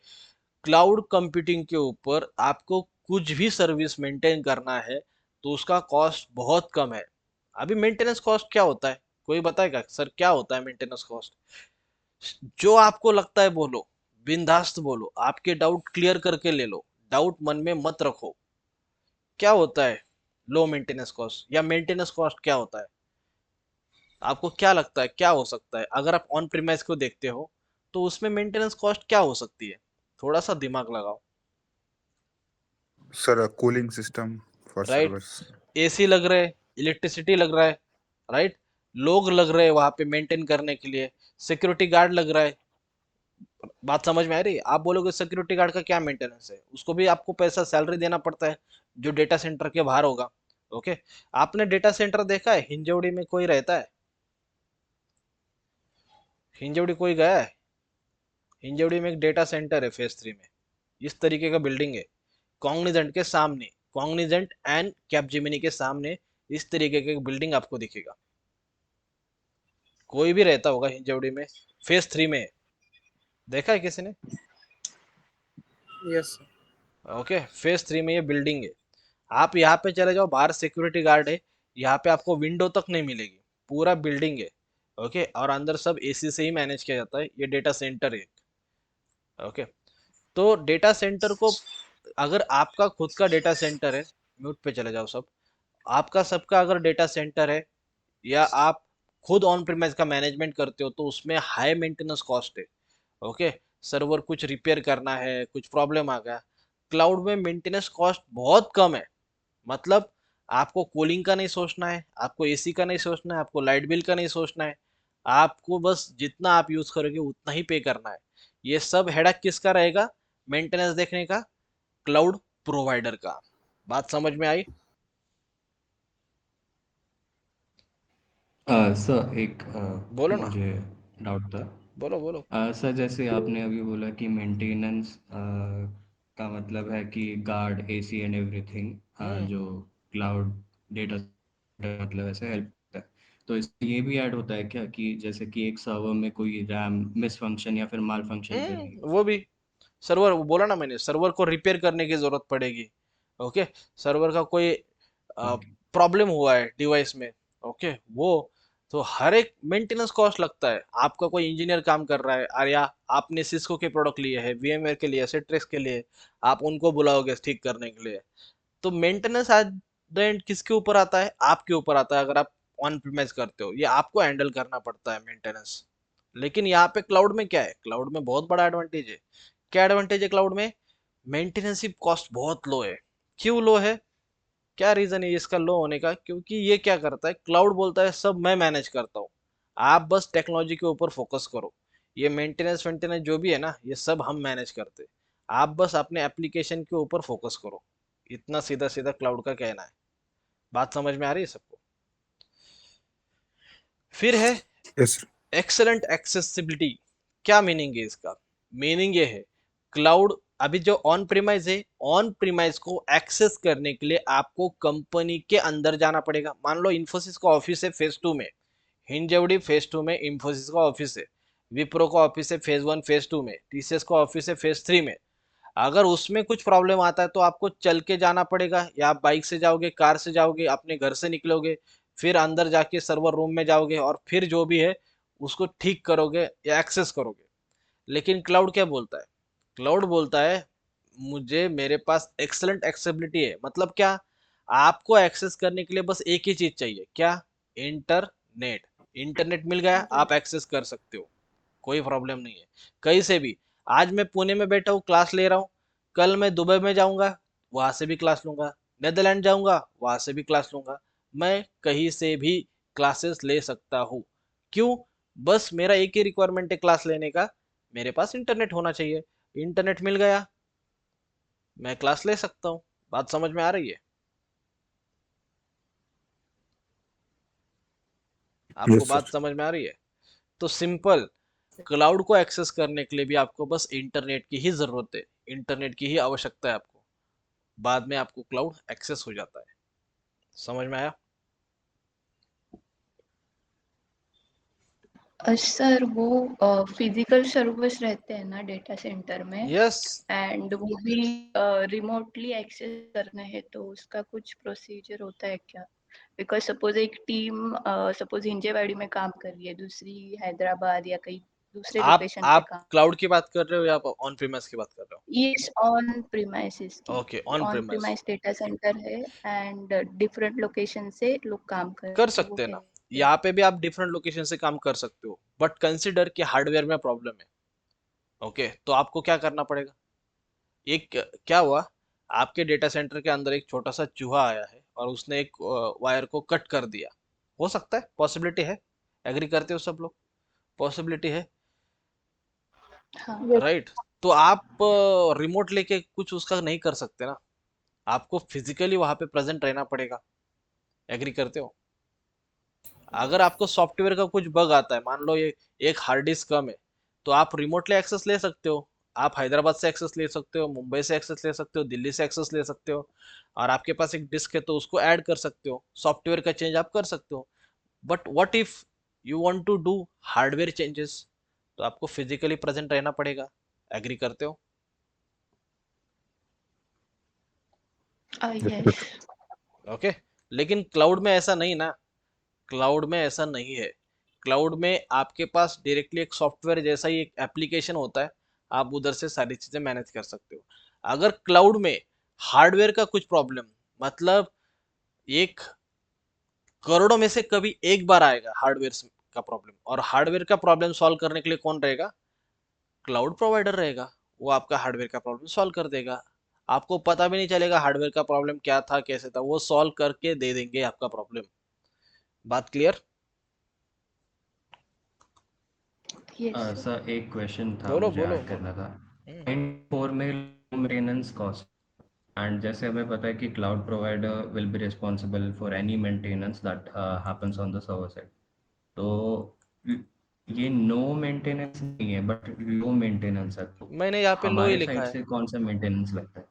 cloud computing के ऊपर आपको कुछ भी सर्विस मेंटेन करना है तो उसका कॉस्ट बहुत कम है। अभी मेंटेनेंस कॉस्ट क्या होता है, कोई बताएगा सर क्या होता है मेंटेनेंस कॉस्ट? जो आपको लगता है बोलो, बिंदास्त बोलो, आपके डाउट क्लियर करके ले लो, डाउट मन में मत रखो। क्या होता है लो मेंटेनेंस कॉस्ट, या मेंटेनेंस कॉस्ट क्या होता है? आपको क्या लगता है क्या हो सकता है? अगर आप ऑन प्रीमाइस को देखते हो, तो उसमें मेंटेनेंस कॉस्ट क्या हो सकती है? थोड़ा सा दिमाग लगाओ। Sir cooling system for right, servers. AC लग रहे, इलेक्ट्रिसिटी लग रहा है, राइट, लोग लग रहे हैं वहां पे मेंटेन करने के लिए, सिक्योरिटी गार्ड लग रहा है। बात समझ में आ रही है? आप बोलोगे सिक्योरिटी गार्ड का क्या मेंटेनेंस है, उसको भी आपको पैसा सैलरी देना पड़ता है, जो डेटा सेंटर के बाहर होगा। ओके, आपने डेटा सेंटर देखा है हिंजौड़ी में कोई रहता है? हिंजौड़ी कोई गया है? हिंजौड़ी में एक डेटा सेंटर है फेज 3 में, इस तरीके का बिल्डिंग है, कॉग्निजेंट के सामने, कॉग्निजेंट एंड कैपजेमिनी के सामने, इस तरीके का एक बिल्डिंग आपको दिखेगा। कोई भी रहता होगा हिंजौड़ी में, फेज 3 में है। देखा है किसी ने? यस ओके, फेज 3 में ये बिल्डिंग है। आप यहाँ पे चले जाओ, बाहर सिक्योरिटी गार्ड है, यहाँ पे आपको विंडो तक नहीं मिलेगी, पूरा बिल्डिंग है। ओके, और अंदर सब एसी से ही मैनेज किया जाता है, ये डेटा सेंटर है। ओके, तो डेटा सेंटर को, अगर आपका खुद का डेटा सेंटर है, म्यूट पे चले जाओ सब, आपका सबका अगर डेटा सेंटर है, या आप खुद ऑन प्रीमाइस का मैनेजमेंट करते हो, तो उसमें हाई मेंटेनेंस कॉस्ट है। ओके, सर्वर कुछ रिपेयर करना है, कुछ प्रॉब्लम आ गया, क्लाउड में मेंटेनेंस कॉस्ट बहुत कम है। मतलब आपको कूलिंग का नहीं सोचना है, आपको एसी का नहीं सोचना है, आपको लाइट बिल का नहीं सोचना है, आपको बस जितना आप यूज करोगे उतना ही पे करना है। ये सब हेडक किसका रहेगा मेंटेनेंस देखने का? क्लाउड प्रोवाइडर का। बात समझ में आई? सर एक बोलो ना, मुझे डाउट था। बोलो बोलो। सर जैसे आपने अभी बोला कि मेंटेनेंस का मतलब है कि गार्ड एसी एंड एवरीथिंग, हम्म। जो क्लाउड डेटा मतलब ऐसे हेल्प करता है। तो इस ये भी ऐड होता है क्या कि जैसे कि एक सर्वर में कोई रैम मिस फंक्शन या फिर माल फंक्शन कर रही वो भी, सर्वर, वो बोला ना मैंने, सर्वर को रिपेयर करने की जरूरत पड़ेगी। ओके, सर्वर का कोई हो? ओके। प्रॉब्लम हुआ है डिवाइस में, ओके, वो तो हर एक मेंटेनेंस कॉस्ट लगता है। आपका कोई इंजीनियर काम कर रहा है और या आपने सिस्को के प्रोडक्ट लिए हैं, वीएमवेयर के लिए, सिट्रिक्स के लिए, आप उनको बुलाओगे ठीक करने के लिए। तो मेंटेनेंस एट द एंड किसके ऊपर आता है? आपके ऊपर आता है। अगर आप ऑन प्रीमाइज करते हो, ये आपको हैंडल करना पड़ता है मेंटेनेंस। लेकिन यहाँ पे क्लाउड में क्या है? क्लाउड में बहुत बड़ा एडवांटेज है। क्या एडवांटेज है क्लाउड में? मेंटेनेंस कॉस्ट बहुत लो है। क्यों लो है? क्या रीजन है इसका लो होने का? क्योंकि ये क्या करता है, क्लाउड बोलता है सब मैं मैनेज करता हूँ, आप बस टेक्नोलॉजी के ऊपर फोकस करो। ये मेंटेनेंस वेंटेनेंस जो भी है ना, ये सब हम मैनेज करते हैं, आप बस अपने एप्लीकेशन के ऊपर फोकस करो। इतना सीधा सीधा क्लाउड का कहना है। बात समझ में आ रही है सबको? फिर है Yes, sir. Excellent accessibility. क्या मीनिंग है इसका? मीनिंग ये है, क्लाउड अभी जो ऑन प्रीमाइज है, ऑन प्रीमाइज को एक्सेस करने के लिए आपको कंपनी के अंदर जाना पड़ेगा। मान लो इन्फोसिस का ऑफिस है फेज 2 में, हिंजवड़ी फेज 2 में इन्फोसिस का ऑफिस है, विप्रो का ऑफिस है फेज 1 फेज 2 में, टीसीएस का ऑफिस है फेज 3 में। अगर उसमें कुछ प्रॉब्लम आता है तो आपको चल के जाना पड़ेगा, या आप बाइक से जाओगे, कार से जाओगे, अपने घर से निकलोगे, फिर अंदर जाके सर्वर रूम में जाओगे और फिर जो भी है उसको ठीक करोगे या एक्सेस करोगे। लेकिन क्लाउड क्या बोलता है? क्लाउड बोलता है मुझे, मेरे पास एक्सेलेंट एक्सेसिबिलिटी है। मतलब क्या? आपको एक्सेस करने के लिए बस एक ही चीज चाहिए, क्या? इंटरनेट। इंटरनेट मिल गया, आप एक्सेस कर सकते हो, कोई प्रॉब्लम नहीं है। कहीं से भी, आज मैं पुणे में बैठा हूँ क्लास ले रहा हूँ, कल मैं दुबई में जाऊंगा, वहां से भी क्लास लूंगा, नेदरलैंड जाऊंगा, वहां से भी क्लास लूंगा। मैं कहीं से भी क्लासेस ले सकता हूँ। क्यों? बस मेरा एक ही रिक्वायरमेंट है क्लास लेने का, मेरे पास इंटरनेट होना चाहिए। इंटरनेट मिल गया, मैं क्लास ले सकता हूँ। बात समझ में आ रही है आपको? Yes, sir. बात समझ में आ रही है? तो सिंपल, क्लाउड को एक्सेस करने के लिए भी आपको बस इंटरनेट की ही जरूरत है, इंटरनेट की ही आवश्यकता है आपको। बाद में आपको क्लाउड एक्सेस हो जाता है। समझ में आया? सर वो फिजिकल सर्वर्स रहते हैं ना डेटा सेंटर में, यस। एंड वो भी रिमोटली एक्सेस करना है, तो उसका कुछ प्रोसीजर होता है क्या? बिकॉज सपोज एक टीम सपोज हिंजेवाड़ी में काम कर रही है, दूसरी हैदराबाद या कहीं दूसरे लोकेशन पे आप काम। क्लाउड की बात कर रहे हो या आप ऑन प्रीमिस की बात कर रहे यस, ऑन प्रीमाइसेस की। हो? Okay, on on premise premise data centre है एंड डिफरेंट लोकेशन से लोग काम कर कर रहे हैं, वो सकते हैं ना, कैसे? यहाँ पे भी आप डिफरेंट लोकेशन से काम कर सकते हो, बट कंसिडर कि हार्डवेयर में प्रॉब्लम है। ओके, तो आपको क्या करना पड़ेगा? एक क्या हुआ, आपके डेटा सेंटर के अंदर एक छोटा सा चूहा आया है और उसने एक वायर को कट कर दिया। हो सकता है, पॉसिबिलिटी है। एग्री करते हो सब लोग? पॉसिबिलिटी है, हाँ। राइट? तो आप रिमोट लेके कुछ उसका नहीं कर सकते ना, आपको फिजिकली वहां पे प्रेजेंट रहना पड़ेगा। एग्री करते हो? अगर आपको सॉफ्टवेयर का कुछ बग आता है, मान लो ये एक हार्ड डिस्क कम है, तो आप रिमोटली एक्सेस ले सकते हो। आप हैदराबाद से एक्सेस ले सकते हो, मुंबई से एक्सेस ले सकते हो, दिल्ली से एक्सेस ले सकते हो, और आपके पास एक डिस्क है तो उसको ऐड कर सकते हो, सॉफ्टवेयर का चेंज आप कर सकते हो। But what if you want to do hardware changes, तो आपको फिजिकली प्रेजेंट रहना पड़ेगा। एग्री करते हो? Yes, yes. sir. ओके। लेकिन क्लाउड में ऐसा नहीं ना, क्लाउड में ऐसा नहीं है। क्लाउड में आपके पास डायरेक्टली एक सॉफ्टवेयर जैसा ही एक एप्लीकेशन होता है, आप उधर से सारी चीजें मैनेज कर सकते हो। अगर क्लाउड में हार्डवेयर का कुछ प्रॉब्लम, मतलब एक करोड़ों में से कभी एक बार आएगा हार्डवेयर का प्रॉब्लम, और हार्डवेयर का प्रॉब्लम सॉल्व करने के लिए कौन रहेगा? क्लाउड प्रोवाइडर रहेगा। वो आपका हार्डवेयर का प्रॉब्लम सॉल्व कर देगा, आपको पता भी नहीं चलेगा हार्डवेयर का प्रॉब्लम क्या था, कैसे था, वो सॉल्व करके दे देंगे आपका प्रॉब्लम। बात क्लियर? Yes sir. सर एक क्वेश्चन था बोलो मुझे बोलो ऐड बोलो। करना था। हम्म, पॉइंट 4 में मेंटेनेंस कॉस्ट, एंड जैसे हमें पता है कि cloud provider will be responsible for any maintenance that happens on the server side. तो ये नो मेंटेनेंस नहीं है बट लो मेंटेनेंस है, तो मैंने यहाँ पे लो ही हमारे लिखा साइड है, से कौन सा मेंटेनेंस लगता है?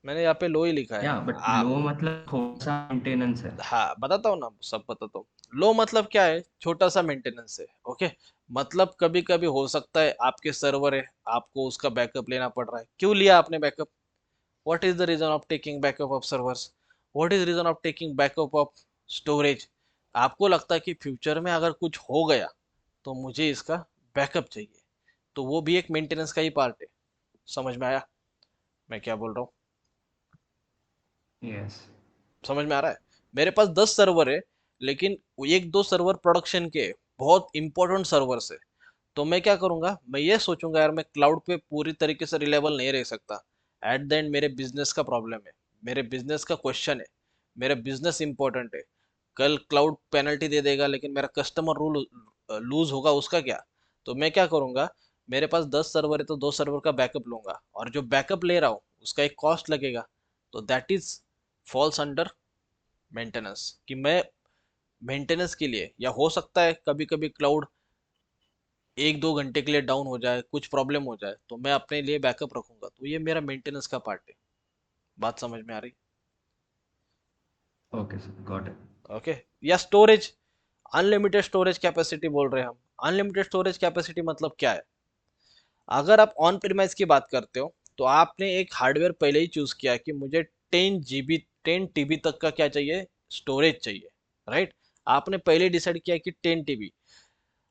मैंने यहाँ पे लो ही लिखा है। या बट आप, लो मतलब कौन सा मेंटेनेंस है? हाँ बताता हूँ ना, सब बताता हूँ। लो मतलब क्या है? छोटा सा मेंटेनेंस है। ओके, मतलब कभी कभी हो सकता है आपके सर्वर है, आपको उसका बैकअप लेना पड़ रहा है। क्यों लिया आपने backup? What is the reason of taking backup of servers? What is reason of taking backup of storage? आपको लगता है कि फ्यूचर में अगर कुछ हो गया तो मुझे इसका बैकअप चाहिए, तो वो भी एक मेंटेनेंस का ही पार्ट है। समझ में आया मैं क्या बोल रहा हूँ? Yes. समझ में आ रहा है? मेरे पास 10 सर्वर है, लेकिन एक दो सर्वर प्रोडक्शन के बहुत इंपॉर्टेंट सर्वर्स है। तो मैं क्या करूंगा, मैं ये सोचूंगा यार मैं क्लाउड पे पूरी तरीके से रिलायबल नहीं रह सकता। एट द एंड मेरे बिजनेस का प्रॉब्लम है, मेरे बिजनेस का क्वेश्चन है, मेरा बिजनेस इंपॉर्टेंट है। कल क्लाउड पेनल्टी दे देगा लेकिन मेरा कस्टमर रूल लूज होगा, उसका क्या? तो मैं क्या करूंगा, मेरे पास 10 सर्वर है तो 2 सर्वर का बैकअप लूंगा, और जो बैकअप ले रहा हूँ उसका एक कॉस्ट लगेगा। तो that is falls under maintenance, कि मैं मेंटेनेंस के लिए, या हो सकता है कभी कभी क्लाउड 1-2 घंटे के लिए डाउन हो जाए, कुछ प्रॉब्लम हो जाए, तो मैं अपने लिए बैकअप रखूंगा। तो ये मेरा मेंटेनेंस का पार्ट है। बात समझ में आ रही? Okay, sir. Got it. Okay. या स्टोरेज, अनलिमिटेड स्टोरेज कैपेसिटी बोल रहे हैं हम। अनलिमिटेड स्टोरेज कैपेसिटी मतलब क्या है? अगर आप ऑन प्रीमाइज की बात करते हो तो आपने एक हार्डवेयर पहले ही चूज किया कि मुझे 10 GB 10 TB तक का क्या चाहिए, स्टोरेज चाहिए, राइट? आपने पहले डिसाइड किया कि 10 TB।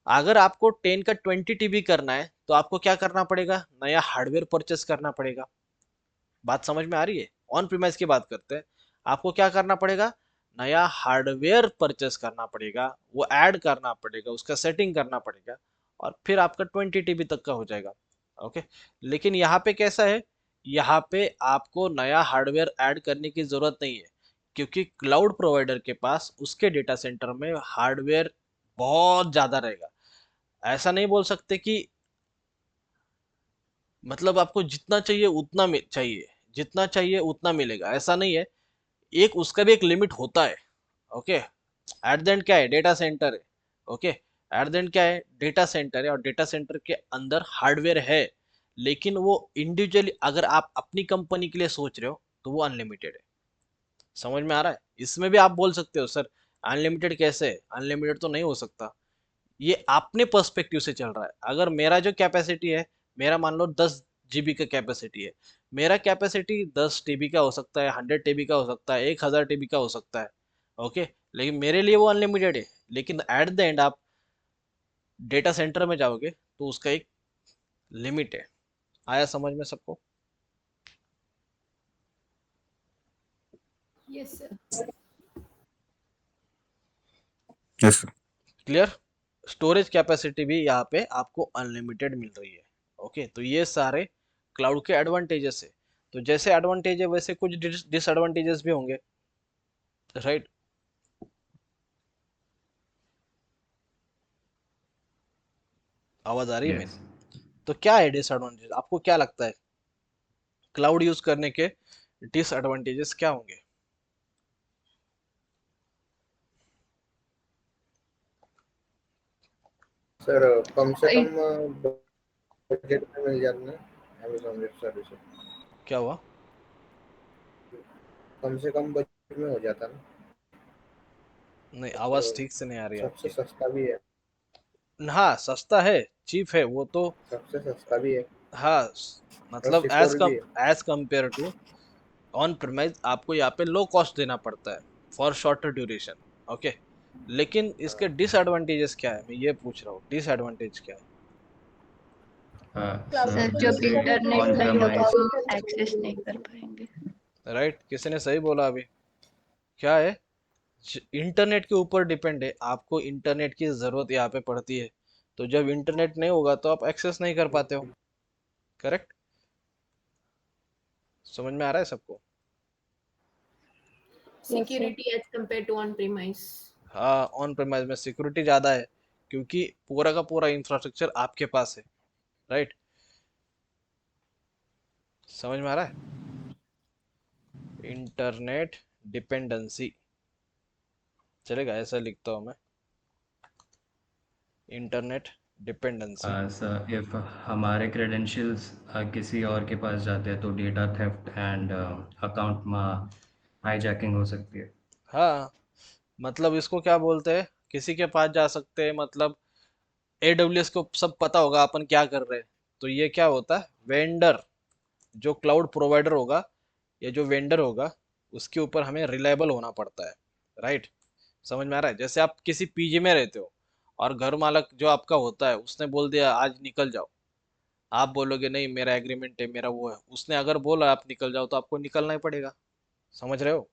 अगर आपको 10 का 20 TB करना है तो आपको क्या करना पड़ेगा, नया हार्डवेयर परचेस करना पड़ेगा। बात समझ में आ रही है? ऑन प्रीमाइज की बात करते हैं, आपको क्या करना पड़ेगा, नया हार्डवेयर परचेस करना पड़ेगा, वो ऐड करना पड़ेगा, उसका सेटिंग करना पड़ेगा, और फिर आपका 20 TB तक का हो जाएगा। ओके। लेकिन यहाँ पे कैसा है, यहाँ पे आपको नया हार्डवेयर ऐड करने की जरूरत नहीं है, क्योंकि क्लाउड प्रोवाइडर के पास उसके डेटा सेंटर में हार्डवेयर बहुत ज्यादा रहेगा। ऐसा नहीं बोल सकते कि मतलब आपको जितना चाहिए उतना चाहिए, जितना चाहिए उतना मिलेगा, ऐसा नहीं है। एक उसका भी एक लिमिट होता है। ओके। एट द एंड क्या है, डेटा सेंटर है। ओके। एट द एंड क्या है, डेटा सेंटर है, और डेटा सेंटर के अंदर हार्डवेयर है, लेकिन वो इंडिविजुअली अगर आप अपनी कंपनी के लिए सोच रहे हो तो वो अनलिमिटेड है। समझ में आ रहा है? इसमें भी आप बोल सकते हो सर अनलिमिटेड कैसे है, अनलिमिटेड तो नहीं हो सकता। ये अपने पर्सपेक्टिव से चल रहा है। अगर मेरा जो कैपेसिटी है, मेरा मान लो 10 GB का कैपेसिटी है, मेरा कैपेसिटी 10 TB का हो सकता है, 100 TB का हो सकता है, 1000 TB का हो सकता है। ओके। लेकिन मेरे लिए वो अनलिमिटेड है। लेकिन एट द एंड आप डेटा सेंटर में जाओगे तो उसका एक लिमिट है। आया समझ में सबको? Yes sir. Yes sir. Clear? Storage capacity भी यहाँ पे आपको अनलिमिटेड मिल रही है। ओके। तो ये सारे क्लाउड के एडवांटेजेस है। तो जैसे एडवांटेज है वैसे कुछ डिसएडवांटेजेस भी होंगे, राइट? आवाज आ रही है Yes. मेरी? तो क्या है डिसएडवांटेज, आपको क्या लगता है क्लाउड यूज करने के डिसएडवांटेजेस क्या होंगे? सर कम से It- कम बजट में मिल जाता है अमेजोन वेब सर्विस। क्या हुआ? कम से कम बजट में हो जाता ना, नहीं, आवाज और ठीक से नहीं आ रही सबसे आपकी। सस्ता भी है। हाँ, सस्ता है, चीप है वो तो। सबसे सस्ता भी है हाँ, और मतलब सिक्योर भी है। As compare to on premise आपको यहाँ पे लो कॉस्ट देना पड़ता है फॉर शॉर्टर ड्यूरेशन। ओके। लेकिन इसके हाँ, डिसएडवांटेजेस क्या है, मैं ये पूछ रहा हूँ, डिसएडवांटेज क्या सर So जब जैसे इंटरनेट on नहीं होगा premise, हम एक्सेस नहीं कर पाएंगे। है? राइट? किसी ने सही बोला अभी। क्या है, इंटरनेट के ऊपर डिपेंड है, आपको इंटरनेट की ज़रूरत यहाँ पे पड़ती है। तो जब इंटरनेट नहीं होगा तो आप एक्सेस नहीं कर पाते हो। करेक्ट? समझ में आ रहा है सबको? Security as compared to on-premise. हाँ, ऑन प्रेमाइज में सिक्योरिटी ज़्यादा है, क्योंकि पूरा का पूरा इंफ्रास्ट्रक्चर आपके पास है। राइट? समझ में आ रहा है? इंटरनेट डिपेंडेंसी चलेगा, ऐसा लिखता हूँ मैं, इंटरनेट डिपेंडेंसी। सर if हमारे credentials किसी और के पास जाते हैं तो data theft and account में hijacking हो सकती है। हाँ, मतलब इसको क्या बोलते हैं, किसी के पास जा सकते हैं, मतलब AWS को सब पता होगा अपन क्या कर रहे हैं। तो ये क्या होता है, वेंडर, जो क्लाउड प्रोवाइडर होगा या जो वेंडर होगा उसके ऊपर हमें रिलायबल होना पड़ता है। राइट? समझ में आ रहा है? जैसे आप किसी पीजी में रहते हो और घर मालक जो आपका होता है उसने बोल दिया आज निकल जाओ, आप बोलोगे नहीं मेरा एग्रीमेंट है, मेरा वो है। उसने अगर बोला आप निकल जाओ तो आपको निकलना ही पड़ेगा। समझ रहे हो?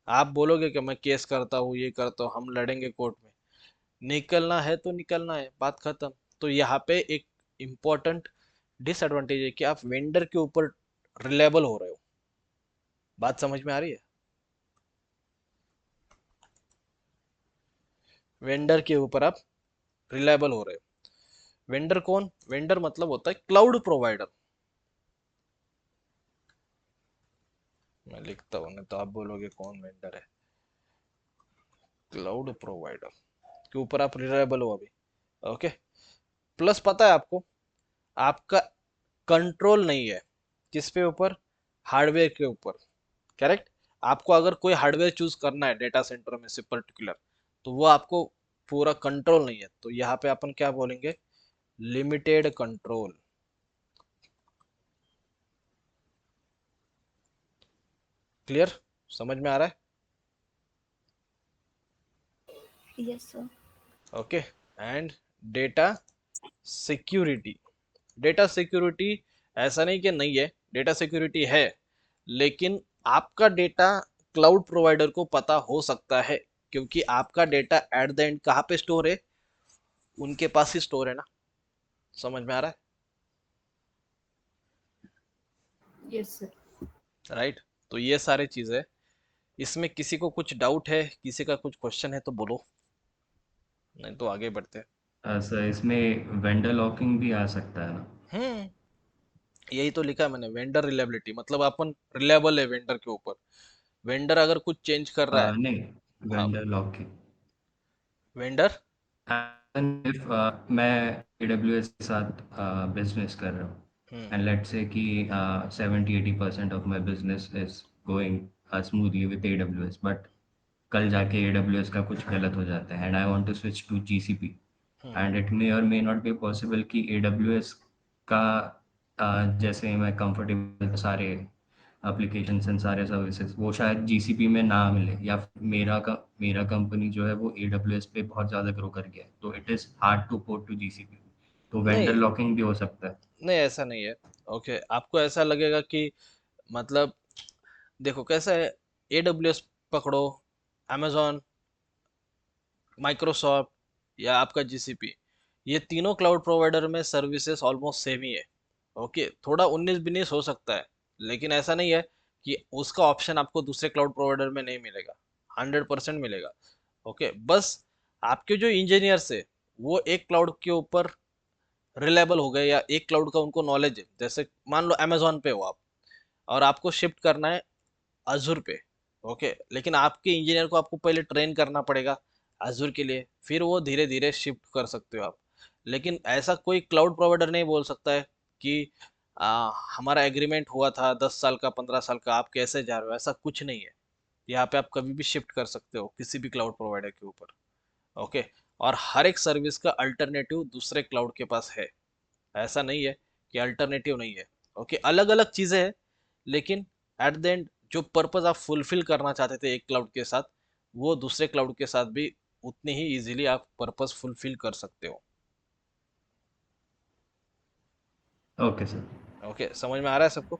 आप बोलोगे कि मैं केस करता हूँ, ये करता हूँ, हम लड़ेंगे कोर्ट में। निकलना है तो निकलना है, बात खत्म। तो यहाँ पे एक इम्पोर्टेंट डिसएडवांटेज है कि आप वेंडर के ऊपर रिलायबल हो रहे हो। बात समझ में आ रही है? वेंडर के ऊपर आप रिलायबल हो रहे हो। वेंडर कौन? वेंडर मतलब होता है क्लाउड प्रोवाइडर। मैं लिखता हूँ नहीं तो आप बोलोगे कौन वेंडर है। क्लाउड प्रोवाइडर के ऊपर आप रिलायबल हो अभी। ओके। प्लस पता है आपको, आपका कंट्रोल नहीं है किस पे ऊपर? हार्डवेयर के ऊपर। करेक्ट। आपको अगर कोई हार्डवेयर चूज करना है डेटा सेंटर में से पर्टिकुलर, तो वो आपको पूरा कंट्रोल नहीं है। तो यहाँ पे अपन क्या बोलेंगे? Limited control. क्लियर? समझ में आ रहा है? Yes sir. Okay. And data security. Data security ऐसा नहीं कि नहीं है, डेटा सिक्योरिटी है, लेकिन आपका डेटा क्लाउड प्रोवाइडर को पता हो सकता है, क्योंकि आपका डेटा एट द एंड कहाँ पे स्टोर है? उनके पास ही स्टोर है ना। समझ में आ रहा Yes, sir. है? राइट। तो ये सारी चीजें, इसमें किसी को कुछ डाउट है, किसी का कुछ क्वेश्चन है तो बोलो, नहीं तो आगे बढ़ते हैं। सर इसमें वेंडर लॉकिंग भी आ सकता है ना? यही तो लिखा है मैंने, वेंडर रिलायबिलिटी, मतलब अपन रिलायबल है वेंडर के ऊपर। वेंडर अगर कुछ चेंज कर रहा है। नहीं, हाँ, वेंडर लॉकिंग वेंडर। इफ मैं AWS के साथ बिजनेस कर रहा हूँ हम्म एंड लेट्स से कि 70-80% of my business is going smoothly with AWS, but कल जाके AWS का कुछ गलत हो जाता है and I want to switch to GCP hmm and it may or may not be possible कि AWS का जैसे मैं कंफर्टेबल सारे एप्लीकेशंस एंड सारे सर्विसेज वो शायद GCP में ना मिले, या फिर मेरा कंपनी जो है वो AWS पे बहुत ज़्यादा ग्रो कर गया है तो it is hard to port to GCP, तो वेंडर नहीं, लॉकिंग भी हो सकता है। नहीं ऐसा नहीं है। ओके, आपको ऐसा लगेगा कि मतलब देखो कैसा है, AWS पकड़ो, amazon, माइक्रोसॉफ्ट या आपका GCP, ये तीनों क्लाउड प्रोवाइडर में सर्विसेज ऑलमोस्ट सेम ही है। ओके, थोड़ा 19-20 हो सकता है, लेकिन ऐसा नहीं है कि उसका ऑप्शन आपको दूसरे क्लाउड प्रोवाइडर में नहीं मिलेगा। 100% मिलेगा। ओके, बस आपके जो इंजीनियर्स है वो एक क्लाउड के ऊपर रिलायबल हो गए, या एक क्लाउड का उनको नॉलेज है। जैसे मान लो अमेजोन पे हो आप और आपको शिफ्ट करना है अजूर पे। ओके, लेकिन आपके इंजीनियर को आपको पहले ट्रेन करना पड़ेगा अजूर के लिए, फिर वो धीरे धीरे शिफ्ट कर सकते हो आप। लेकिन ऐसा कोई क्लाउड प्रोवाइडर नहीं बोल सकता है कि हमारा एग्रीमेंट हुआ था 10 साल का, 15 साल का, आप कैसे जा रहे हो। ऐसा कुछ नहीं है। यहाँ पे आप कभी भी शिफ्ट कर सकते हो किसी भी क्लाउड प्रोवाइडर के ऊपर। ओके। और हर एक सर्विस का अल्टरनेटिव दूसरे क्लाउड के पास है। ऐसा नहीं है कि अल्टरनेटिव नहीं है। ओके, अलग अलग चीज़ें हैं, लेकिन एट द एंड जो पर्पस आप फुलफिल करना चाहते थे एक क्लाउड के साथ, वो दूसरे क्लाउड के साथ भी उतनी ही इजीली आप पर्पस फुलफिल कर सकते हो। Okay sir. ओके, समझ में आ रहा है सबको?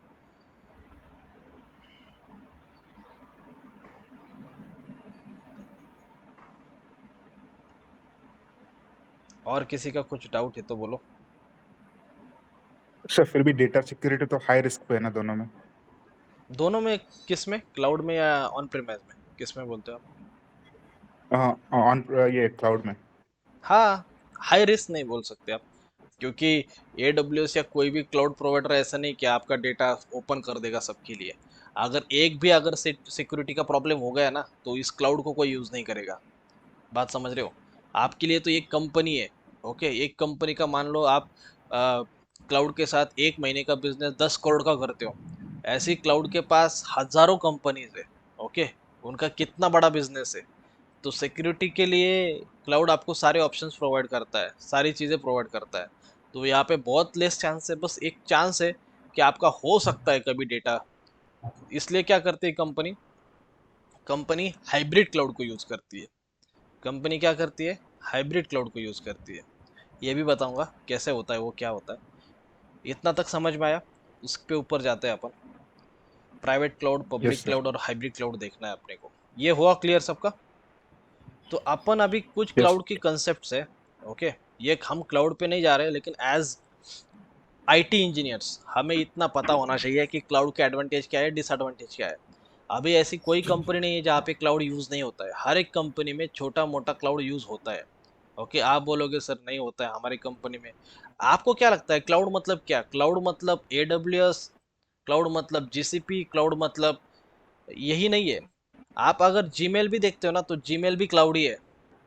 और किसी का कुछ डाउट है तो बोलो। सर फिर भी डेटा सिक्योरिटी तो हाई रिस्क पे है ना दोनों में? दोनों में? किस में, क्लाउड में या ऑन प्रीमाइज में, किस में बोलते हो आप? ऑन ये क्लाउड में। हाँ, हाई रिस्क नहीं बोल सकते आप, क्योंकि AWS या कोई भी क्लाउड प्रोवाइडर ऐसा नहीं कि आपका डेटा ओपन कर देगा सबके लिए। अगर एक भी अगर सिक्योरिटी का प्रॉब्लम हो गया ना, तो इस क्लाउड को कोई यूज़ नहीं करेगा। बात समझ रहे हो? आपके लिए तो एक कंपनी है। ओके, एक कंपनी का मान लो आप क्लाउड के साथ एक महीने का बिजनेस 10 करोड़ का करते हो, ऐसी क्लाउड के पास हजारों कंपनीज है। ओके, उनका कितना बड़ा बिजनेस है। तो सिक्योरिटी के लिए क्लाउड आपको सारे ऑप्शंस प्रोवाइड करता है, सारी चीज़ें प्रोवाइड करता है। तो यहाँ पे बहुत लेस चांस है, बस एक चांस है कि आपका हो सकता है कभी डेटा। इसलिए क्या करती है कंपनी, कंपनी हाइब्रिड क्लाउड को यूज़ करती है। कंपनी क्या करती है? हाइब्रिड क्लाउड को यूज़ करती है। ये भी बताऊंगा कैसे होता है, वो क्या होता है। इतना तक समझ में आया? उस पे ऊपर जाते हैं अपन। Private cloud, public yes sir. Cloud और हाइब्रिड क्लाउड देखना है अपने को। ये हुआ क्लियर सबका? तो अपन अभी कुछ यस। क्लाउड की कंसेप्ट है। ओके, ये हम क्लाउड पे नहीं जा रहे, लेकिन एज आईटी इंजीनियर्स हमें इतना पता होना चाहिए कि क्लाउड का एडवांटेज क्या है, डिसएडवांटेज क्या है। अभी ऐसी कोई कंपनी नहीं है जहाँ पे क्लाउड यूज़ नहीं होता है। हर एक कंपनी में छोटा मोटा क्लाउड यूज़ होता है। ओके, आप बोलोगे सर नहीं होता है हमारी कंपनी में। आपको क्या लगता है क्लाउड मतलब क्या? क्लाउड मतलब AWS, क्लाउड मतलब GCP, क्लाउड मतलब यही नहीं है। आप अगर जीमेल भी देखते हो ना, तो जीमेल भी क्लाउड ही है।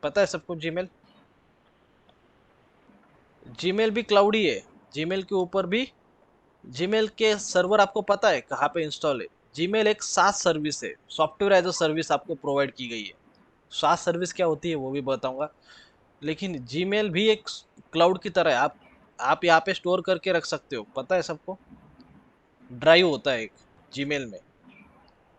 पता है सबको? जीमेल भी क्लाउड ही है। जीमेल के ऊपर भी, जीमेल के सर्वर आपको पता है कहाँ पे इंस्टॉल है? जीमेल एक SaaS सर्विस है, सॉफ्टवेयर एज अ सर्विस आपको प्रोवाइड की गई है। SaaS सर्विस क्या होती है वो भी बताऊंगा। लेकिन जीमेल भी एक क्लाउड की तरह है। आप यहाँ पे स्टोर करके रख सकते हो, पता है सबको? ड्राइव होता है एक जीमेल में।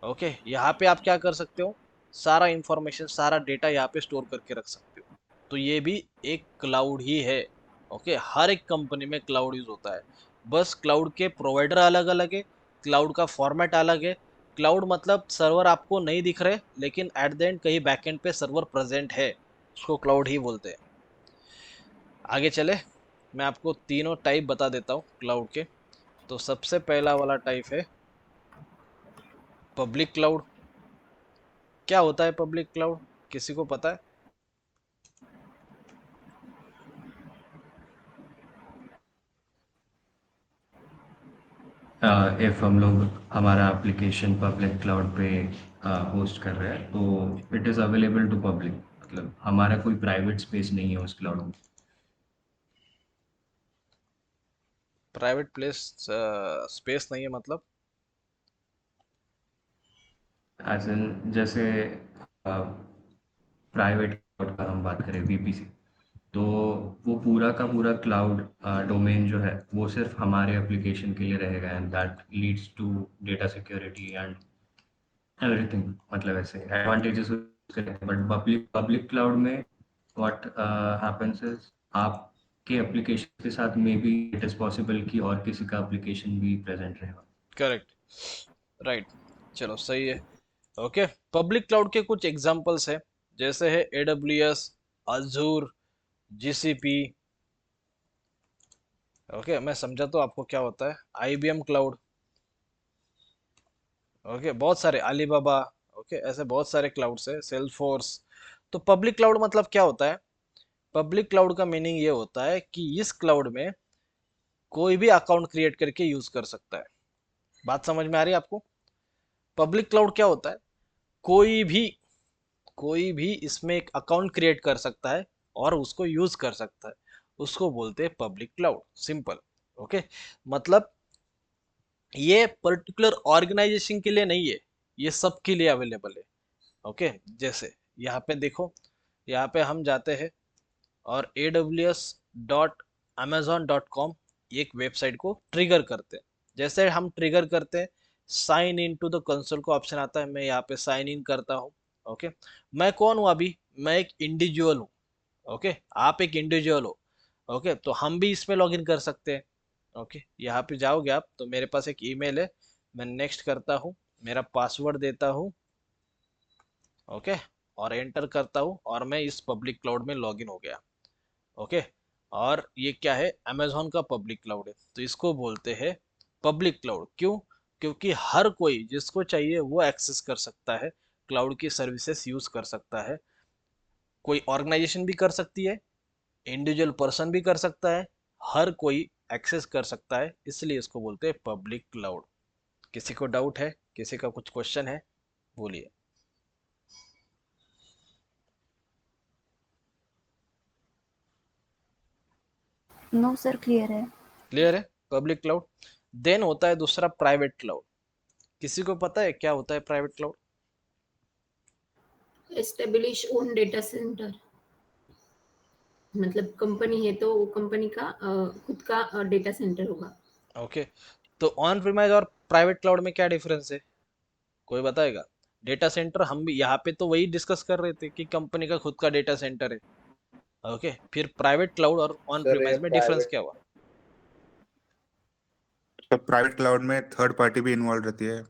ओके, यहाँ पे आप क्या कर सकते हो? सारा इंफॉर्मेशन, सारा डेटा यहाँ पे स्टोर करके रख सकते हो। तो ये भी एक क्लाउड ही है। ओके, हर एक कंपनी में क्लाउड यूज होता है। बस क्लाउड के प्रोवाइडर अलग अलग है, क्लाउड का फॉर्मेट अलग है। क्लाउड मतलब सर्वर आपको नहीं दिख रहे, लेकिन एट द एंड कहीं बैकएंड पे सर्वर प्रेजेंट है, उसको क्लाउड ही बोलते हैं। आगे चले, मैं आपको तीनों टाइप बता देता हूँ क्लाउड के। तो सबसे पहला वाला टाइप है पब्लिक क्लाउड। क्या होता है पब्लिक क्लाउड? किसी को पता है? इफ हम लोग हमारा एप्लीकेशन पब्लिक क्लाउड पे होस्ट कर रहे हैं तो it is available to public, मतलब हमारा कोई प्राइवेट स्पेस नहीं है उस क्लाउड में। प्राइवेट प्लेस स्पेस नहीं है मतलब? एज इन जैसे प्राइवेट क्लाउड का हम बात करें VPC, तो वो पूरा का पूरा क्लाउड डोमेन जो है वो सिर्फ हमारे एप्लीकेशन के लिए रहेगा, and that leads to data security and everything. मतलब ऐसे एडवांटेजेस बट पब्लिक क्लाउड में व्हाट हैपेंस इज आपके एप्लीकेशन के साथ maybe it is possible कि और किसी का एप्लीकेशन भी प्रेजेंट रहेगा। करेक्ट, राइट, चलो सही है। ओके, पब्लिक क्लाउड के कुछ एग्जांपल्स है, जैसे है AWS, अजूर, GCP। ओके, मैं समझा तो आपको क्या होता है। IBM cloud. ओके, बहुत सारे, अलीबाबा। ओके, ऐसे बहुत सारे क्लाउड्स है, सेल्सफोर्स। तो पब्लिक क्लाउड मतलब क्या होता है? पब्लिक क्लाउड का मीनिंग ये होता है कि इस क्लाउड में कोई भी अकाउंट क्रिएट करके यूज कर सकता है। बात समझ में आ रही है आपको? पब्लिक क्लाउड क्या होता है? कोई भी कोई भी इसमें एक अकाउंट क्रिएट कर सकता है और उसको यूज कर सकता है, उसको बोलते हैं पब्लिक क्लाउड। सिंपल। ओके, मतलब ये पर्टिकुलर ऑर्गेनाइजेशन के लिए नहीं है, ये सबके लिए अवेलेबल है। ओके, जैसे यहाँ पे देखो, यहाँ पे हम जाते हैं और aws.amazon.com एक वेबसाइट को ट्रिगर करते हैं। जैसे हम ट्रिगर करते हैं, sign in to the console का ऑप्शन आता है, मैं यहाँ पे साइन इन करता हूँ। ओके, मैं कौन हूँ अभी? मैं एक इंडिविजुअल हूँ। ओके, आप एक इंडिविजुअल हो। ओके, तो हम भी इसमें लॉगिन कर सकते हैं। ओके, यहाँ पे जाओगे आप तो मेरे पास एक ईमेल है, मैं नेक्स्ट करता हूँ, मेरा पासवर्ड देता हूँ। ओके, और एंटर करता हूँ और मैं इस पब्लिक क्लाउड में लॉगिन हो गया। ओके, और ये क्या है? अमेजोन का पब्लिक क्लाउड है, तो इसको बोलते हैं पब्लिक क्लाउड। क्यों? क्योंकि हर कोई जिसको चाहिए वो एक्सेस कर सकता है, क्लाउड की सर्विसेज यूज कर सकता है। कोई ऑर्गेनाइजेशन भी कर सकती है, इंडिविजुअल पर्सन भी कर सकता है, हर कोई एक्सेस कर सकता है, इसलिए इसको बोलते हैं पब्लिक क्लाउड। किसी को डाउट है? किसी का कुछ क्वेश्चन है? बोलिए। नो सर, क्लियर है। क्लियर है पब्लिक क्लाउड? देन होता है दूसरा प्राइवेट क्लाउड। किसी को पता है क्या होता है private cloud? Establish own data centre, मतलब कंपनी है तो वो कंपनी का खुद का डेटा सेंटर होगा। ओके, तो ऑन प्रीमाइज और प्राइवेट क्लाउड में क्या डिफरेंस है? कोई बताएगा? डेटा सेंटर हम भी यहाँ पे तो वही डिस्कस कर रहे थे कि कंपनी का खुद का डेटा सेंटर है। ओके, फिर प्राइवेट क्लाउड और ऑन सर ये प्रीमाइज में डिफरेंस प्राइवेट क्या हुआ? तो प्राइवेट क्लाउड में थर्ड पार्टी भी इन्वॉल्व रहती है,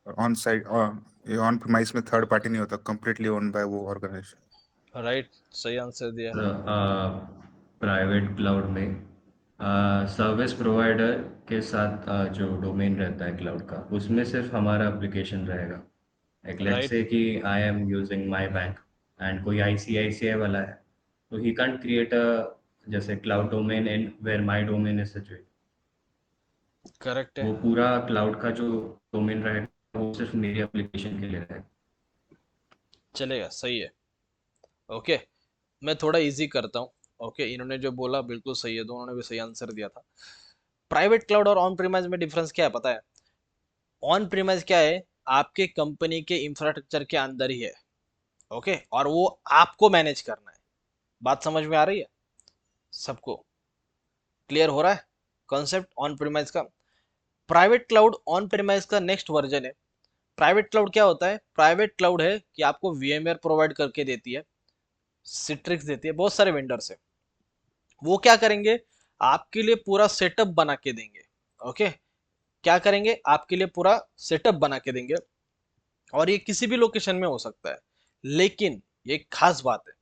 ऑन साइट ये ऑन प्रीमाइस में थर्ड पार्टी नहीं होता, कंप्लीटली ओन बाय वो ऑर्गेनाइजेशन। राइट, सही आंसर दिया। प्राइवेट क्लाउड में सर्विस प्रोवाइडर के साथ जो डोमेन रहता है क्लाउड का, उसमें सिर्फ हमारा एप्लीकेशन रहेगा। लाइक लेट्स राइट, से कि I am using my bank and कोई ICICI वाला है, तो ही कांट क्रिएट अ जैसे cloud domain in where my domain is situated. Correct है, वो पूरा क्लाउड का जो डोमेन रहेगा वो सिर्फ मेरी एप्लीकेशन के लिए रहेगा। चलेगा, सही है। ओके, मैं थोड़ा इजी करता हूँ। ओके, इन्होंने जो बोला बिल्कुल सही है, दोनों ने भी सही आंसर दिया था। प्राइवेट क्लाउड और ऑन प्रीमाइज में डिफरेंस क्या है पता है? ऑन प्रीमाइज क्या है, आपके कंपनी के इंफ्रास्ट्रक्चर के अंदर ही है। ओके, और वो आपको मैनेज करना है। बात समझ में आ रही है सबको? क्लियर हो रहा है कॉन्सेप्ट ऑन प्रीमाइज का? प्राइवेट क्लाउड ऑन प्रीमाइज का नेक्स्ट वर्जन है। प्राइवेट क्लाउड क्या होता है? प्राइवेट क्लाउड है कि आपको VMware प्रोवाइड करके देती है, सिट्रिक्स देती है, बहुत सारे वेंडर्स है। वो क्या करेंगे, आपके लिए पूरा सेटअप बना के देंगे। ओके, क्या करेंगे, आपके लिए पूरा सेटअप बना के देंगे, और ये किसी भी लोकेशन में हो सकता है। लेकिन ये खास बात है,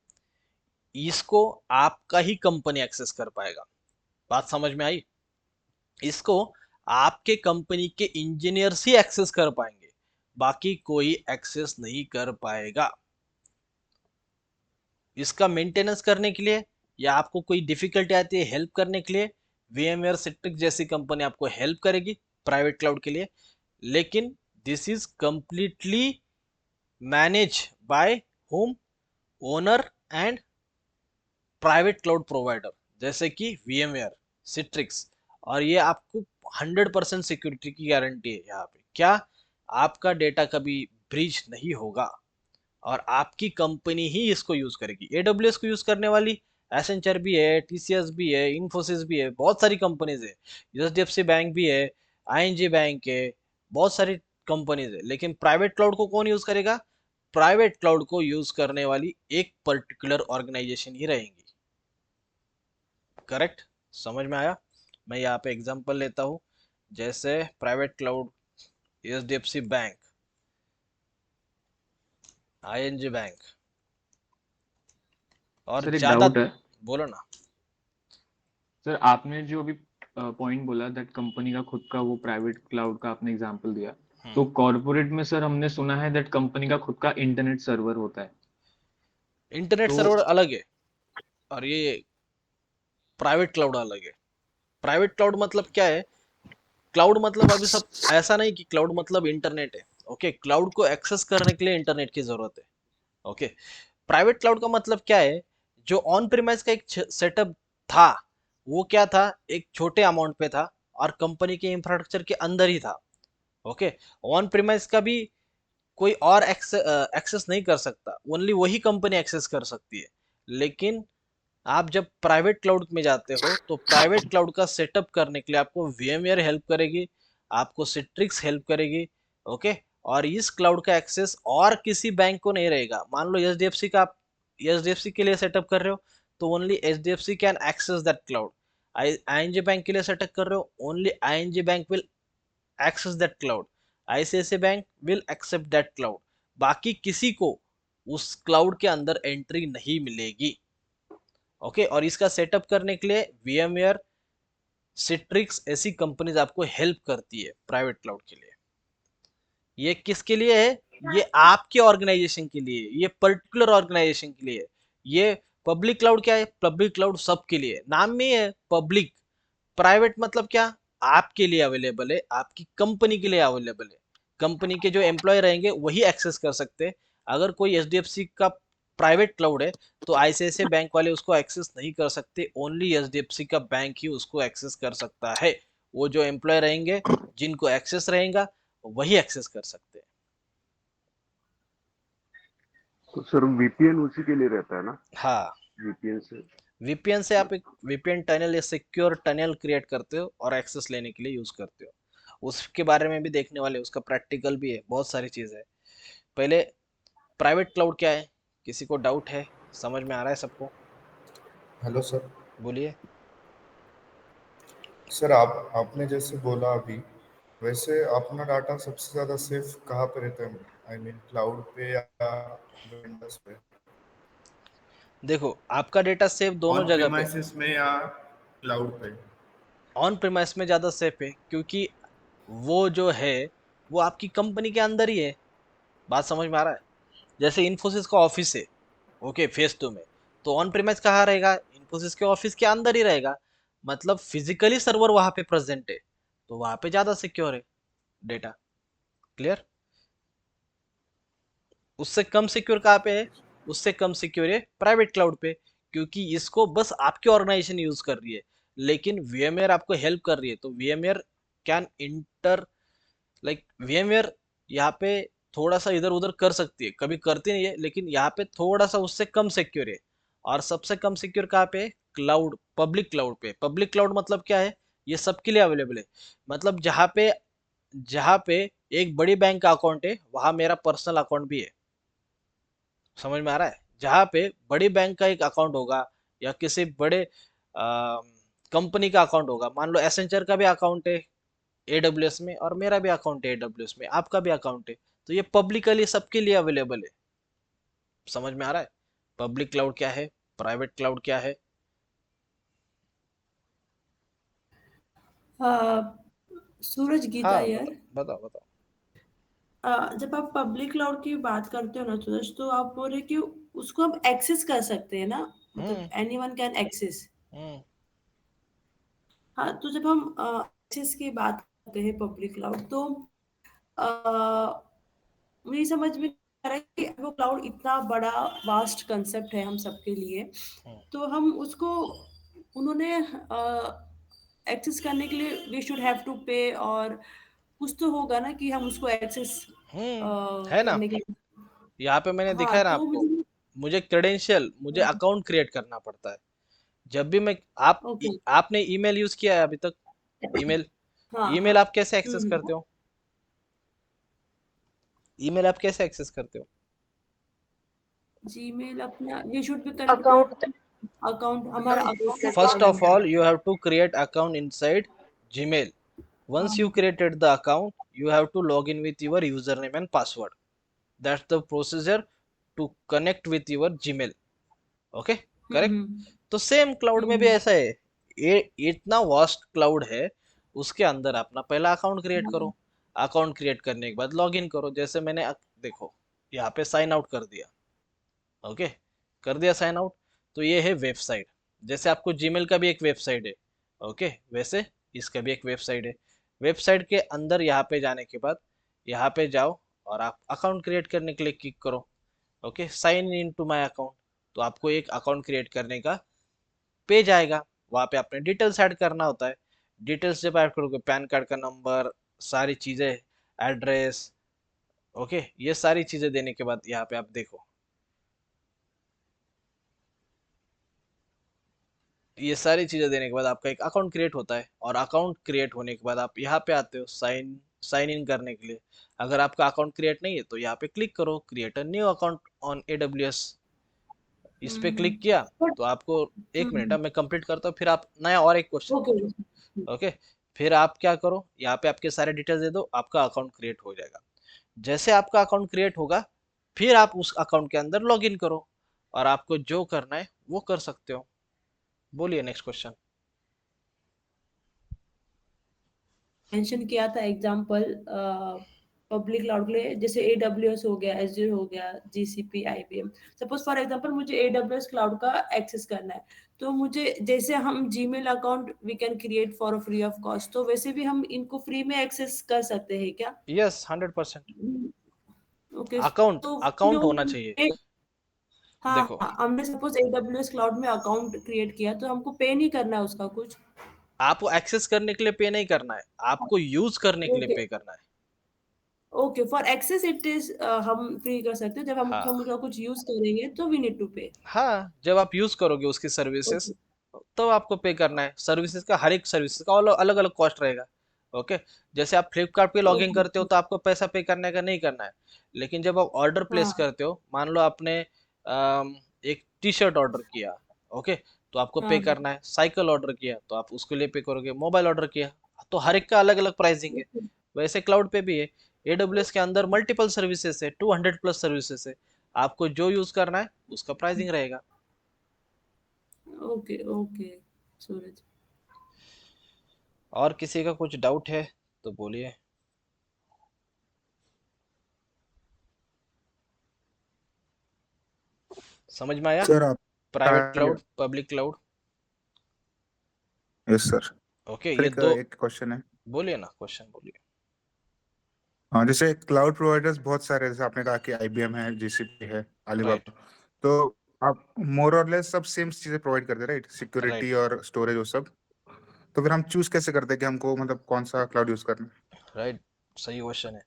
इसको आपका ही कंपनी एक्सेस कर पाएगा। बात समझ में आई? इसको आपके कंपनी के इंजीनियर्स ही एक्सेस कर पाएंगे, बाकी कोई एक्सेस नहीं कर पाएगा। इसका मेंटेनेंस करने के लिए या आपको कोई डिफिकल्टी आती है हेल्प करने के लिए, VMware Citrix जैसी कंपनी आपको हेल्प करेगी प्राइवेट क्लाउड के लिए। लेकिन this is completely manage by home owner and private cloud provider, जैसे कि VMware Citrix। और ये आपको 100% सिक्योरिटी की गारंटी है यहाँ पे। क्या? आपका डेटा कभी ब्रीच नहीं होगा, और आपकी कंपनी ही इसको यूज करेगी। AWS को यूज करने वाली एसेंचर भी है, TCS भी है, इन्फोसिस भी है, बहुत सारी कंपनीज है, HDFC बैंक भी है, ING बैंक है, बहुत सारी कंपनीज है। लेकिन प्राइवेट क्लाउड को कौन यूज करेगा? प्राइवेट क्लाउड को यूज करने वाली एक पर्टिकुलर ऑर्गेनाइजेशन ही रहेंगी। करेक्ट, समझ में आया? मैं यहाँ पे एग्जांपल लेता हूँ, जैसे private cloud, HDFC bank, ING bank, और सर एक ज्यादा। डाउट है बोलो ना। सर, आपने जो अभी पॉइंट बोला दैट कंपनी का खुद का वो प्राइवेट क्लाउड का आपने एग्जांपल दिया, तो कॉर्पोरेट में सर हमने सुना है दैट कंपनी का खुद का इंटरनेट सर्वर होता है। इंटरनेट तो सर्वर अलग है, और ये प्राइवेट क्लाउड अलग है। प्राइवेट क्लाउड मतलब क्या है? क्लाउड मतलब अभी सब ऐसा नहीं कि क्लाउड मतलब इंटरनेट है। ओके, क्लाउड को एक्सेस करने के लिए इंटरनेट की जरूरत है। ओके, प्राइवेट क्लाउड का मतलब क्या है? जो ऑन प्रीमाइस का एक सेटअप था, वो क्या था, एक छोटे अमाउंट पे था और कंपनी के इंफ्रास्ट्रक्चर के अंदर ही था। ओके, ऑन प्रीमाइस का भी कोई और एक्सेस नहीं कर सकता, ओनली वही कंपनी एक्सेस कर सकती है। लेकिन आप जब प्राइवेट क्लाउड में जाते हो, तो प्राइवेट क्लाउड का सेटअप करने के लिए आपको VMware हेल्प करेगी, आपको Citrix हेल्प करेगी। ओके, और इस क्लाउड का एक्सेस और किसी बैंक को नहीं रहेगा। मान लो HDFC का, आप HDFC के लिए सेटअप कर रहे हो, तो only HDFC can access that cloud. ING bank के लिए सेटअप कर रहे हो, only ING bank will access that cloud. ICICI bank will accept that cloud. बाकी किसी को उस क्लाउड के अंदर एंट्री नहीं मिलेगी। ओके, और इसका सेटअप करने के लिए VMware Citrix ऐसी कंपनीज आपको हेल्प करती है प्राइवेट क्लाउड के लिए। ये किसके लिए है? ये आपके ऑर्गेनाइजेशन के लिए, ये पर्टिकुलर ऑर्गेनाइजेशन के लिए। ये पब्लिक क्लाउड क्या है? पब्लिक क्लाउड सबके लिए, नाम में है पब्लिक। प्राइवेट मतलब क्या? आपके लिए अवेलेबल है, आपकी कंपनी के लिए अवेलेबल है। कंपनी के जो एम्प्लॉय रहेंगे वही एक्सेस कर सकते हैं। अगर कोई HDFC का प्राइवेट क्लाउड है, तो ICICI बैंक वाले उसको एक्सेस नहीं कर सकते, ओनली HDFC का बैंक ही उसको एक्सेस कर सकता है। वो जो एम्प्लॉय रहेंगे, जिनको एक्सेस रहेगा, वही एक्सेस कर सकते हैं। तो सर VPN उसी के लिए रहता है ना? हाँ, VPN से आप एक VPN टनल या सिक्योर टनल क्रिएट करते हो और एक्सेस लेने के लिए यूज करते हो। उसके बारे में भी देखने वाले, उसका प्रैक्टिकल भी है, बहुत सारी चीज़ है। पहले प्राइवेट क्लाउड क्या है, किसी को डाउट है, समझ में आ रहा है सबको? Hello sir. बोलिए। सर आपने जैसे बोला अभी, वैसे अपना डाटा सबसे ज्यादा सेफ कहाँ पे रहता है? आई मीन क्लाउड पे या विंडोज पे? देखो, आपका डेटा सेफ दोनों ऑन जगह पे। प्रीमाइसेस में या क्लाउड पे? ऑन प्रीमाइस में ज़्यादा सेफ है, क्योंकि वो जो है वो आपकी कंपनी के अंदर ही है। बात समझ में आ रहा है? जैसे इन्फोसिस का ऑफिस है, ओके, फेस 2 में, तो ऑन प्रीमाइस कहाँ रहेगा? इन्फोसिस के ऑफिस के अंदर ही रहेगा। मतलब फिजिकली सर्वर वहां पे प्रेजेंट है, तो वहां पे ज़्यादा सिक्योर है डेटा। क्लियर? उससे कम सिक्योर कहाँ पे है? उससे कम सिक्योर है प्राइवेट क्लाउड पे, क्योंकि इसको बस आपकी ऑर्गेनाइजेशन यूज कर रही है, लेकिन VMware आपको हेल्प कर रही है। तो VMware can inter, like VMware यहाँ पे थोड़ा सा इधर उधर कर सकती है, कभी करती नहीं है, लेकिन यहाँ पे थोड़ा सा उससे कम सिक्योर है। और सबसे कम सिक्योर कहाँ पे है? क्लाउड, पब्लिक क्लाउड पे। पब्लिक क्लाउड मतलब क्या है? ये सबके लिए अवेलेबल है। मतलब जहाँ पे एक बड़ी बैंक का अकाउंट है, वहां मेरा पर्सनल अकाउंट भी है। समझ में आ रहा है? जहाँ पे बड़ी बैंक का एक अकाउंट होगा, या किसी बड़े कंपनी का अकाउंट होगा, मान लो एसेंचर का भी अकाउंट है AWS में, और मेरा भी अकाउंट है AWS में, आपका भी अकाउंट है, तो ये पब्लिकली सबके लिए अवेलेबल है। समझ में आ रहा है? पब्लिक क्लाउड क्या है, प्राइवेट क्लाउड क्या है? सूरज गीता हाँ, यार, बताओ बताओ बताओ। जब आप पब्लिक क्लाउड की बात करते हो ना सूरज, तो आप बोल रहे कि उसको हम एक्सेस कर सकते हैं ना, मतलब हम्म एनीवन कैन एक्सेस। हम्म हाँ, तो जब हम एक्सेस की बात करते हैं पब्लिक क्लाउड, तो अ, मुझे समझ में आ रहा है कि वो क्लाउड इतना बड़ा वास्ट कंसेप्ट है हम सबके लिए, हम्म तो हम उसको, उन्होंने एक्सेस करने के लिए वी शुड हैव टू पे, और कुछ तो होगा ना कि हम उसको एक्सेस है ना, करने के लिए। यहाँ पे मैंने हाँ, दिखाया ना तो आपको। मुझे, मुझे अकाउंट क्रिएट करना पड़ता है। जब भी मैं ओके, आपने ईमेल यूज किया है अभी तक? ईमेल, हाँ हाँ, ईमेल आप कैसे एक्सेस करते हो? ईमेल आप कैसे एक्सेस करते हो? जीमेल अपना we should be connected account account, हमारा अकाउंट First होगा of वहाँ all, you have to create account inside Gmail. Once you पे। created the account, you have to log in with your username and password. That's the procedure to connect with your Gmail. Okay, hmm correct? तो same cloud में भी हम्म ऐसा है। ये इतना vast cloud है, उसके अंदर अपना पहला अकाउंट क्रिएट करो। अकाउंट क्रिएट करने के बाद लॉग इन करो। जैसे मैंने देखो, यहाँ पे साइन आउट कर दिया। ओके, कर दिया साइन आउट, तो ये है वेबसाइट। जैसे आपको जीमेल का भी एक वेबसाइट है, ओके, वैसे इसका भी एक वेबसाइट है। वेबसाइट के अंदर यहाँ पे जाने के बाद यहाँ पे जाओ, और आप अकाउंट क्रिएट करने के लिए क्लिक करो। Okay, sign in to my account, तो आपको एक अकाउंट क्रिएट करने का पेज आएगा। वहाँ पे आपने डिटेल्स ऐड करना होता है। डिटेल्स जब ऐड करोगे, पैन कार्ड का नंबर, सारी चीज़ें, एड्रेस, ओके, ये सारी चीज़ें देने के बाद यहाँ पे आप देखो, ये सारी चीजें देने के बाद आपका एक अकाउंट क्रिएट होता है। और अकाउंट क्रिएट होने के बाद आप यहाँ पे आते हो साइन साइन इन करने के लिए। अगर आपका अकाउंट क्रिएट नहीं है, तो यहाँ पे क्लिक करो create a new account on AWS। इस पे क्लिक किया, बट तो आपको, एक मिनट, अब मैं कंप्लीट करता हूँ, फिर आप नया और एक क्वेश्चन ओके, पूछो। ओके, फिर आप क्या करो, यहाँ पे आपके सारे डिटेल्स दे दो, आपका अकाउंट क्रिएट हो जाएगा। जैसे आपका अकाउंट क्रिएट होगा, फिर आप उस अकाउंट के अंदर लॉग इन करो, और आपको जो करना है वो कर सकते हो। बोलिए नेक्स्ट क्वेश्चन। मेंशन किया था एग्जांपल पब्लिक क्लाउड के लिए, जैसे AWS हो गया, Azure हो गया, GCP, IBM। Suppose for example मुझे AWS क्लाउड का एक्सेस करना है, तो मुझे, जैसे हम Gmail account we can create for free of cost, तो वैसे भी हम इनको फ्री में एक्सेस कर सकते हैं क्या? यस, 100%। ओके, अकाउंट तो अकाउंट जो होना चाहिए। हाँ देखो, हाँ, हमने सपोज AWS क्लाउड में अकाउंट क्रिएट किया, तो हमको पे नहीं करना है उसका कुछ? आपको एक्सेस करने के लिए पे नहीं करना है, आपको यूज करने के लिए ओके पे करना है। Okay, for access it is हम फ्री कर सकते हैं, जब हाँ हम उसका कुछ यूज करेंगे तो वी नीड टू पे। हाँ, जब आप यूज करोगे उसकी सर्विसेज, ओके तो आपको पे करना है। सर्विसेज का, हर एक सर्विसेज का अलग अलग कॉस्ट रहेगा। ओके, जैसे आप फ्लिपकार्ट पे लॉगिन करते हो तो आपको पैसा पे करने का नहीं करना है, लेकिन जब आप ऑर्डर प्लेस हाँ करते हो, मान लो आपने एक टी शर्ट ऑर्डर किया, ओके, तो आपको पे हाँ हाँ करना है। साइकिल ऑर्डर किया तो आप उसके लिए पे करोगे। मोबाइल ऑर्डर किया तो हर एक का अलग अलग प्राइसिंग है। वैसे क्लाउड पे भी है। AWS के अंदर मल्टीपल सर्विसेज है, 200 प्लस सर्विसेज है। आपको जो यूज करना है उसका प्राइसिंग रहेगा। ओके ओके सूरज। और किसी का कुछ डाउट है तो बोलिए। समझ में आया? सर आप private cloud, public cloud. Yes sir. Okay, sir ये दो। एक क्वेश्चन है। बोलिए ना, क्वेश्चन बोलिए। हाँ, जैसे क्लाउड प्रोवाइडर्स बहुत सारे, जैसे आपने कहा कि IBM है, GCP है, राइट, अलीबाबा, तो आप मोर और लेस सब सेम चीजें प्रोवाइड करते हैं, राइट? सिक्योरिटी राइट, और स्टोरेज वो सब। तो फिर हम चूज कैसे करते हैं कि हमको मतलब कौन सा क्लाउड यूज करना है? राइट, सही क्वेश्चन है।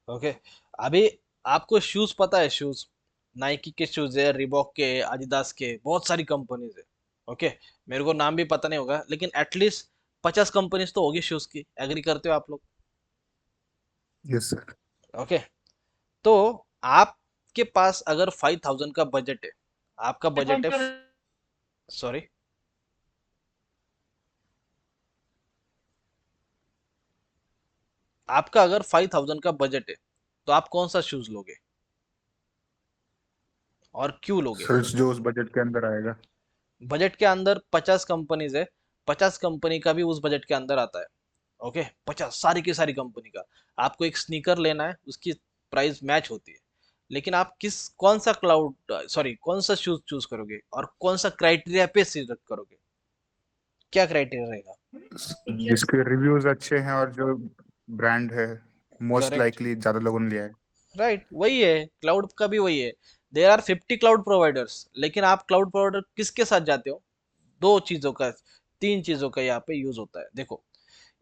ओके, अभी आपको शूज पता है? शूज, नाइकी के शूज है, रिबॉक के, आदिदास के, बहुत सारी कंपनीज है। ओके, मेरे को नाम भी पता नहीं होगा, लेकिन एटलीस्ट 50 कंपनीज तो होगी शूज की। एग्री करते हो आप लोग? Yes sir. ओके, तो आपके पास अगर 5000 का बजट है, आपका बजट है, सॉरी, आपका अगर 5000 का बजट है तो आप कौन सा शूज लोगे और क्यों लोगे? सर जो उस बजट के अंदर आएगा। बजट के अंदर 50 कंपनीज है, 50 कंपनी का भी उस बजट के अंदर आता है। ओके, 50 सारी की सारी कंपनी का। आपको एक स्नीकर लेना है, उसकी प्राइस मैच होती है, लेकिन आप कौन सा क्लाउड, सॉरी, कौन सा शूज चूज करोगे और कौन सा क्राइटेरिया पे सिलेक्ट करोगे? क्या क्राइटेरिया रहेगा? जिसके रिव्यूज अच्छे हैं और जो ब्रांड है, मोस्ट करेक्ट, लाइकली ज्यादा लोगों ने लिया है। राइट, वही है, क्लाउड का भी वही है। देर आर 50 क्लाउड प्रोवाइडर्स, लेकिन आप क्लाउड प्रोवाइडर किसके साथ जाते हो? दो चीजों का, तीन चीजों का यहाँ पे यूज होता है। देखो,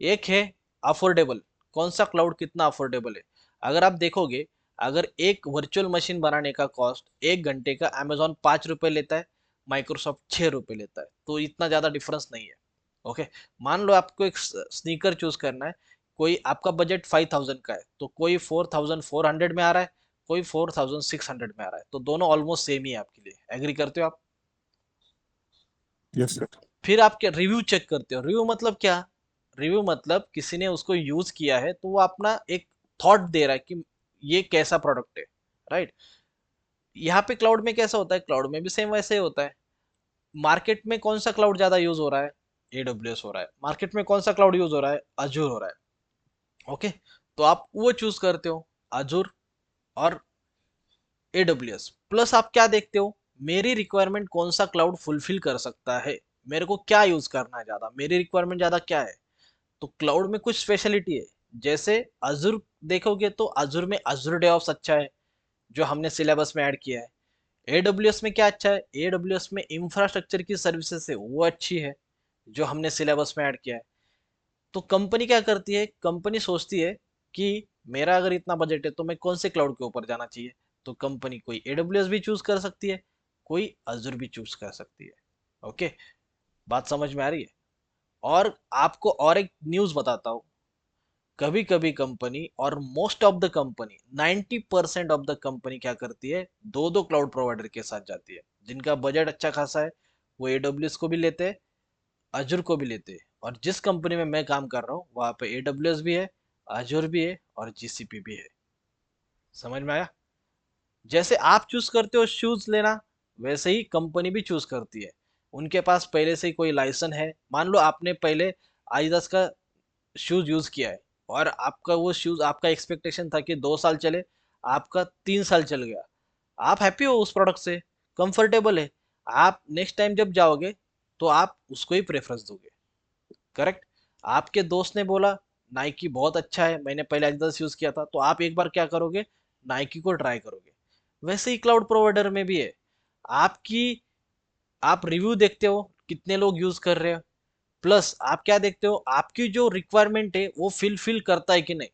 एक है अफोर्डेबल, कौन सा क्लाउड कितना अफोर्डेबल है। अगर आप देखोगे, अगर एक वर्चुअल मशीन बनाने का कॉस्ट 1 घंटे का अमेजोन 5 रुपए लेता है, माइक्रोसॉफ्ट 6 रुपए लेता है, तो इतना ज्यादा डिफरेंस नहीं है। ओके, मान लो आपको एक स्नीकर चूज करना है, कोई आपका बजट 5000 का है, तो कोई 4400 में आ रहा है, कोई 4600 में आ रहा है, तो दोनों ऑलमोस्ट सेम ही है आपके लिए। एग्री करते हो आप? Yes sir. फिर आपके रिव्यू चेक करते हो। रिव्यू मतलब क्या? रिव्यू मतलब किसी ने उसको यूज किया है तो वो अपना एक थॉट दे रहा है कि ये कैसा प्रोडक्ट है, राइट? यहाँ पे क्लाउड में कैसा होता है? क्लाउड में भी सेम वैसे ही होता है। मार्केट में कौन सा क्लाउड ज्यादा यूज हो रहा है? AWS हो रहा है। मार्केट में कौन सा क्लाउड यूज हो रहा है? अजूर हो रहा है। ओके, तो आप वो चूज करते हो, अजूर और AWS। प्लस आप क्या देखते हो? मेरी रिक्वायरमेंट कौन सा क्लाउड फुलफिल कर सकता है, मेरे को क्या यूज करना है ज्यादा, मेरी रिक्वायरमेंट ज्यादा क्या है। तो क्लाउड में कुछ स्पेशलिटी है। जैसे अजूर देखोगे तो अजूर में अजूर डेवऑप्स अच्छा है, जो हमने सिलेबस में ऐड किया है। AWS में क्या अच्छा है? AWS में इंफ्रास्ट्रक्चर की सर्विसेज है, वो अच्छी है, जो हमने सिलेबस में ऐड किया है। तो कंपनी क्या करती है? कंपनी सोचती है कि मेरा अगर इतना बजट है तो मैं कौन से क्लाउड के ऊपर जाना चाहिए। तो कंपनी कोई AWS भी चूज कर सकती है, कोई अजूर भी चूज कर सकती है। ओके, बात समझ में आ रही है? और आपको और एक न्यूज बताता हूँ। कभी कभी कंपनी, और most of the company, 90% of the company क्या करती है? दो दो क्लाउड प्रोवाइडर के साथ जाती है। जिनका बजट अच्छा खासा है वो AWS को भी लेते हैं, अजूर को भी लेते हैं। और जिस कंपनी में मैं काम कर रहा हूँ वहां पे AWS भी है, अजूर भी है और GCP भी है। समझ में आया? जैसे आप चूज करते हो शूज लेना, वैसे ही कंपनी भी चूज करती है। उनके पास पहले से ही कोई लाइसेंस है। मान लो आपने पहले आदिदास का शूज यूज किया है, और आपका वो शूज, आपका एक्सपेक्टेशन था कि 2 साल चले, आपका 3 साल चल गया। आप हैप्पी हो उस प्रोडक्ट से, कंफर्टेबल है। आप नेक्स्ट टाइम जब जाओगे तो आप उसको ही प्रेफरेंस दोगे। करेक्ट? आपके दोस्त ने बोला नाइकी बहुत अच्छा है, मैंने पहले एडिडास यूज किया था, तो आप एक बार क्या करोगे? नाइकी को ट्राई करोगे। वैसे ही क्लाउड प्रोवाइडर में भी है। आपकी आप रिव्यू देखते हो, कितने लोग यूज कर रहे हैं, प्लस आप क्या देखते हो? आपकी जो रिक्वायरमेंट है वो फिल करता है कि नहीं।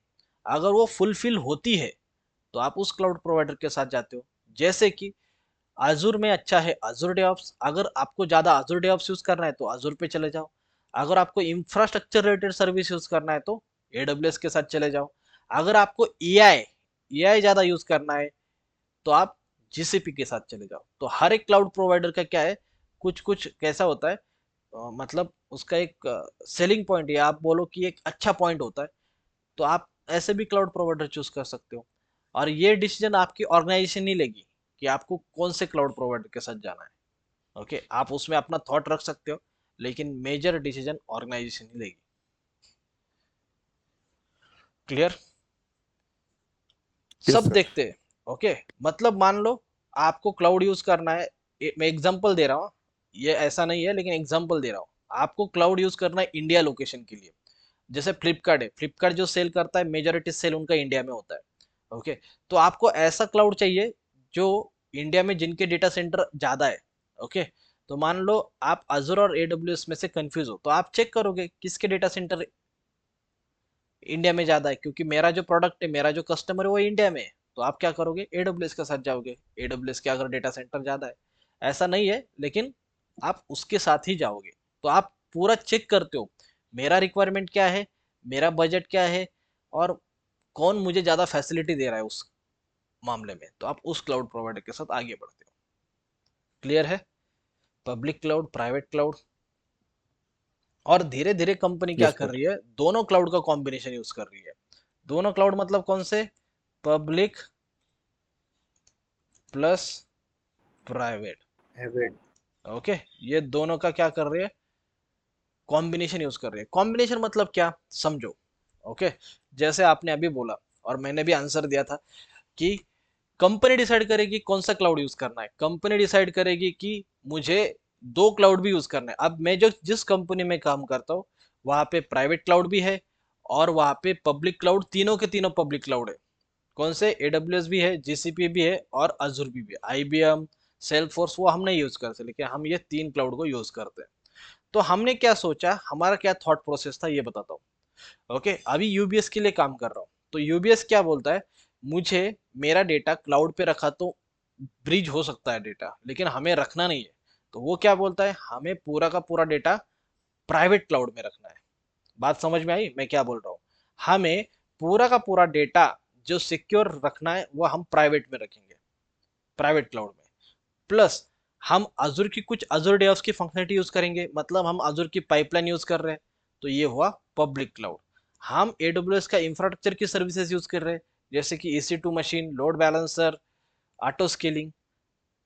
अगर वो फुलफिल होती है तो आप उस क्लाउड प्रोवाइडर के साथ जाते हो। जैसे कि अजूर में अच्छा है अजूर डेवऑप्स, अगर आपको ज्यादा अजूर डेवऑप्स यूज करना है तो अजूर पे चले जाओ। अगर आपको इंफ्रास्ट्रक्चर रिलेटेड सर्विस यूज करना है तो AWS के साथ चले जाओ। अगर आपको AI ज़्यादा यूज़ करना है तो आप GCP के साथ चले जाओ। तो हर एक क्लाउड प्रोवाइडर का क्या है, कुछ कुछ कैसा होता है, मतलब उसका एक सेलिंग पॉइंट, या आप बोलो कि एक अच्छा पॉइंट होता है। तो आप ऐसे भी क्लाउड प्रोवाइडर चूज कर सकते हो, और ये डिसीजन आपकी ऑर्गेनाइजेशन ही लेगी कि आपको कौन से क्लाउड प्रोवाइडर के साथ जाना है। ओके, आप उसमें अपना थॉट रख सकते हो, लेकिन मेजर डिसीजन ऑर्गेनाइजेशन ही लेगी। क्लियर? Yes, सब sir. देखते हैं। ओके, मतलब मान लो आपको क्लाउड यूज करना है, मैं एग्जांपल दे रहा हूँ, ये ऐसा नहीं है लेकिन एग्जांपल दे रहा हूँ। आपको क्लाउड यूज करना है इंडिया लोकेशन के लिए। जैसे फ्लिपकार्ट है, फ्लिपकार्ट जो सेल करता है मेजोरिटी सेल उनका इंडिया में होता है। ओके, तो आपको ऐसा क्लाउड चाहिए जो इंडिया में जिनके डेटा सेंटर ज़्यादा है। ओके, तो मान लो आप अजूर और AWS में से कंफ्यूज हो, तो आप चेक करोगे किसके डेटा सेंटर इंडिया में ज़्यादा है, क्योंकि मेरा जो प्रोडक्ट है, मेरा जो कस्टमर है वो इंडिया में है। तो आप क्या करोगे, AWS के साथ जाओगे, AWS के अगर डेटा सेंटर ज़्यादा है। ऐसा नहीं है, लेकिन आप उसके साथ ही जाओगे। तो आप पूरा चेक करते हो मेरा रिक्वायरमेंट क्या है, मेरा बजट क्या है, और कौन मुझे ज़्यादा फैसिलिटी दे रहा है उस मामले में, तो आप उस क्लाउड प्रोवाइडर के साथ आगे बढ़ते हो। क्लियर है? पब्लिक क्लाउड, प्राइवेट क्लाउड, और धीरे धीरे कंपनी क्या Yes, कर sir. रही है, दोनों क्लाउड का कॉम्बिनेशन यूज कर रही है। दोनों क्लाउड मतलब कौन से, public plus private. Habit. Okay, ये दोनों का क्या कर रही है, कॉम्बिनेशन यूज कर रही है। कॉम्बिनेशन मतलब क्या, समझो। ओके, जैसे आपने अभी बोला और मैंने भी आंसर दिया था कि कंपनी डिसाइड करेगी कौन सा क्लाउड यूज करना है। कंपनी डिसाइड करेगी कि मुझे दो क्लाउड भी यूज करना है। अब मैं जो जिस कंपनी में काम करता हूँ वहां पे प्राइवेट क्लाउड भी है और वहां पे पब्लिक क्लाउड, तीनों के तीनों पब्लिक क्लाउड है। कौन से, AWS भी है, GCP भी है और अजूर भी है। IBM, सेल्सफोर्स वो हम नहीं यूज करते, लेकिन हम ये तीन क्लाउड को यूज करते हैं। तो हमने क्या सोचा, हमारा क्या थॉट प्रोसेस था ये बताता हूँ। ओके, अभी UBS के लिए काम कर रहा हूँ, तो UBS क्या बोलता है, मुझे मेरा डेटा क्लाउड पे रखा तो ब्रिज हो सकता है डेटा, लेकिन हमें रखना नहीं है। तो वो क्या बोलता है, हमें पूरा का पूरा डेटा प्राइवेट क्लाउड में रखना है। बात समझ में आई मैं क्या बोल रहा हूँ? हमें पूरा का पूरा डेटा जो सिक्योर रखना है वो हम प्राइवेट में रखेंगे, प्राइवेट क्लाउड में। प्लस हम अजूर की कुछ अजूर डेवॉप्स की फंक्शनलिटी यूज करेंगे, मतलब हम अजूर की पाइपलाइन यूज कर रहे हैं, तो ये हुआ पब्लिक क्लाउड। हम AWS का इंफ्रास्ट्रक्चर की सर्विसेज यूज कर रहे हैं, जैसे कि EC2 machine, load balancer, auto scaling.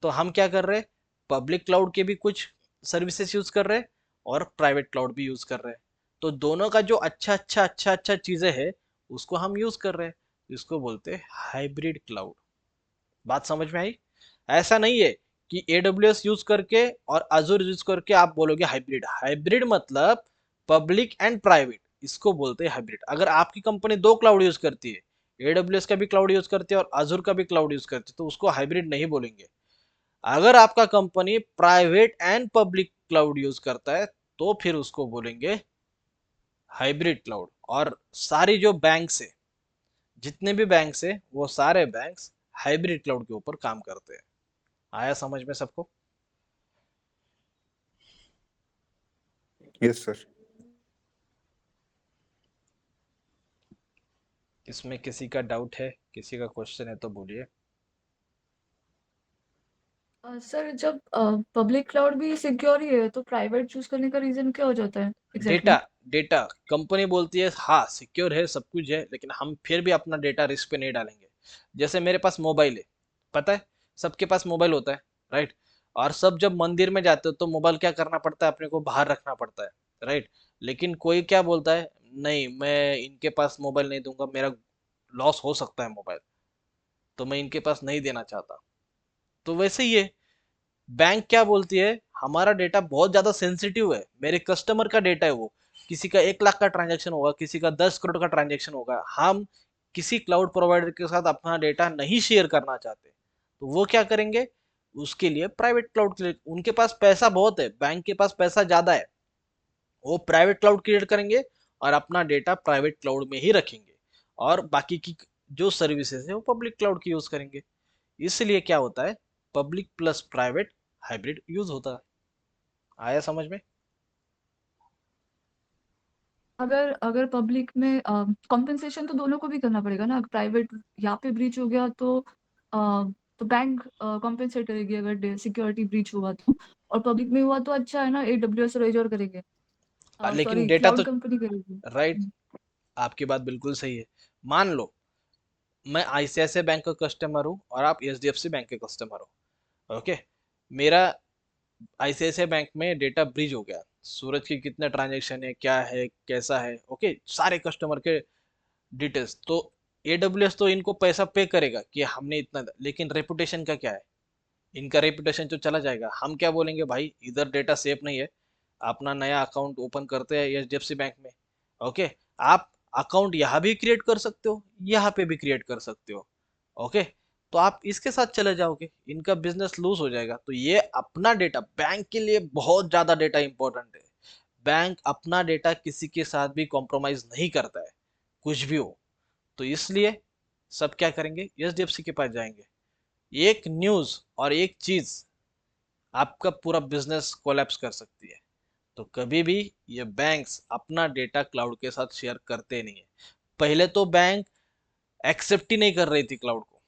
तो हम क्या कर रहे हैं, पब्लिक क्लाउड के भी कुछ सर्विसेज यूज कर रहे हैं और प्राइवेट क्लाउड भी यूज कर रहे हैं। तो दोनों का जो अच्छा चीजें है उसको हम यूज कर रहे हैं, इसको बोलते हैं हाइब्रिड क्लाउड। बात समझ में आई? ऐसा नहीं है कि AWS यूज करके और Azure यूज करके आप बोलोगे हाइब्रिड। हाइब्रिड मतलब पब्लिक एंड प्राइवेट, इसको बोलते हैं हाइब्रिड। अगर आपकी कंपनी दो क्लाउड यूज करती है, AWS का भी क्लाउड यूज करती है और Azure का भी क्लाउड यूज करती है, तो उसको हाइब्रिड नहीं बोलेंगे। अगर आपका company private and public cloud use करता है तो फिर उसको बोलेंगे हाइब्रिड क्लाउड। और सारी जो बैंक्स है, जितने भी बैंक्स है, वो सारे बैंक्स हाइब्रिड क्लाउड के ऊपर काम करते हैं। आया समझ में सबको? Yes, sir. इसमें किसी का डाउट है, किसी का क्वेश्चन है तो बोलिए। सर जब पब्लिक क्लाउड भी सिक्योर ही है तो प्राइवेट चूज करने का रीजन क्या हो जाता है डेटा, एग्जैक्टली? डेटा कंपनी बोलती है हाँ सिक्योर है, सब कुछ है, लेकिन हम फिर भी अपना डेटा रिस्क पे नहीं डालेंगे। जैसे मेरे पास मोबाइल है, पता है सबके पास मोबाइल होता है, राइट? और सब जब मंदिर में जाते हो तो मोबाइल क्या करना पड़ता है, अपने को बाहर रखना पड़ता है, राइट? लेकिन कोई क्या बोलता है, नहीं मैं इनके पास मोबाइल नहीं दूंगा, मेरा लॉस हो सकता है मोबाइल, तो मैं इनके पास नहीं देना चाहता। तो वैसे ही है, बैंक क्या बोलती है, हमारा डेटा बहुत ज्यादा सेंसिटिव है, मेरे कस्टमर का डेटा है वो, किसी का 1 लाख का ट्रांजैक्शन होगा, किसी का 10 करोड़ का ट्रांजैक्शन होगा, हम किसी क्लाउड प्रोवाइडर के साथ अपना डेटा नहीं शेयर करना चाहते, तो वो क्या करेंगे, उसके लिए प्राइवेट क्लाउड, उनके पास पैसा बहुत है, बैंक के पास पैसा ज्यादा है, वो प्राइवेट क्लाउड क्रिएट करेंगे और अपना डेटा प्राइवेट क्लाउड में ही रखेंगे, और बाकी की जो सर्विसेज है वो पब्लिक क्लाउड की यूज करेंगे। इसलिए क्या होता है, public plus private hybrid use होता है। आया समझ में? अगर अगर पब्लिक में कॉम्पेंसेशन तो दोनों को भी करना पड़ेगा ना। प्राइवेट यहाँ पे ब्रीच हो गया तो बैंक कॉम्पेंसेट करेगी अगर सिक्योरिटी ब्रीच हुआ तो, और पब्लिक में हुआ तो अच्छा है ना, AWS और एजोर करेंगे, लेकिन सॉरी डेटा तो क्लाउड कंपनी करेगी। राइट, आपकी बात बिल्कुल सही है। मान लो मैं ICICI बैंक का कस्टमर हूँ और आप HDFC बैंक के कस्टमर हो, ओके। मेरा ICICI बैंक में डेटा ब्रीच हो गया, सूरज की कितने ट्रांजैक्शन है, क्या है, कैसा है, ओके, सारे कस्टमर के डिटेल्स। तो AWS तो इनको पैसा पे करेगा कि हमने इतना, लेकिन रेपुटेशन का क्या है? इनका रेपुटेशन तो चला जाएगा। हम क्या बोलेंगे, भाई इधर डेटा सेफ नहीं है, अपना नया अकाउंट ओपन करते हैं HDFC बैंक में, ओके। आप अकाउंट यहाँ भी क्रिएट कर सकते हो, यहाँ पे भी क्रिएट कर सकते हो, ओके। तो आप इसके साथ चले जाओगे, इनका बिजनेस लूज हो जाएगा। तो ये अपना डेटा, बैंक के लिए बहुत ज्यादा डेटा इंपॉर्टेंट है। बैंक अपना डेटा किसी के साथ भी कॉम्प्रोमाइज नहीं करता है, कुछ भी हो। तो इसलिए सब क्या करेंगे, HDFC के पास जाएंगे। एक न्यूज और एक चीज आपका पूरा बिजनेस कोलैप्स कर सकती है। तो कभी भी ये बैंक्स अपना डेटा क्लाउड के साथ शेयर करते नहीं है। पहले तो बैंक एक्सेप्ट ही नहीं कर रही थी क्लाउड को,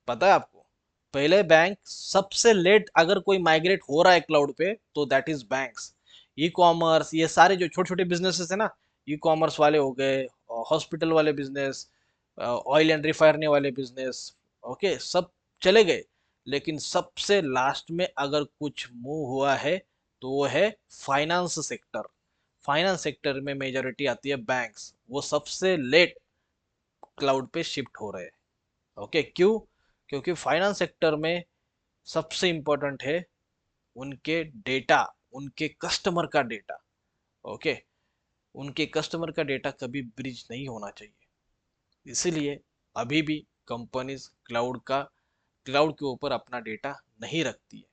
पता है आपको। पहले बैंक सबसे लेट अगर कोई माइग्रेट हो रहा है क्लाउड पे तो that is banks. E commerce, ये सारे जो छोटे छोटे बिजनेसेस है ना, ई कॉमर्स वाले हो गए, हॉस्पिटल वाले बिजनेस, ऑयल एंड रिफाइनरी वाले बिजनेस, ओके, सब चले गए। लेकिन सबसे लास्ट में अगर कुछ मूव हुआ है तो वो है फाइनेंस सेक्टर। फाइनेंस सेक्टर में मेजॉरिटी आती है बैंक्स, वो सबसे लेट क्लाउड पे शिफ्ट हो रहे हैं, ओके। क्यों? क्योंकि फाइनेंस सेक्टर में सबसे इंपॉर्टेंट है उनके डेटा, उनके कस्टमर का डेटा, ओके। उनके कस्टमर का डेटा कभी ब्रीच नहीं होना चाहिए। इसीलिए अभी भी कंपनीज क्लाउड के ऊपर अपना डेटा नहीं रखती है।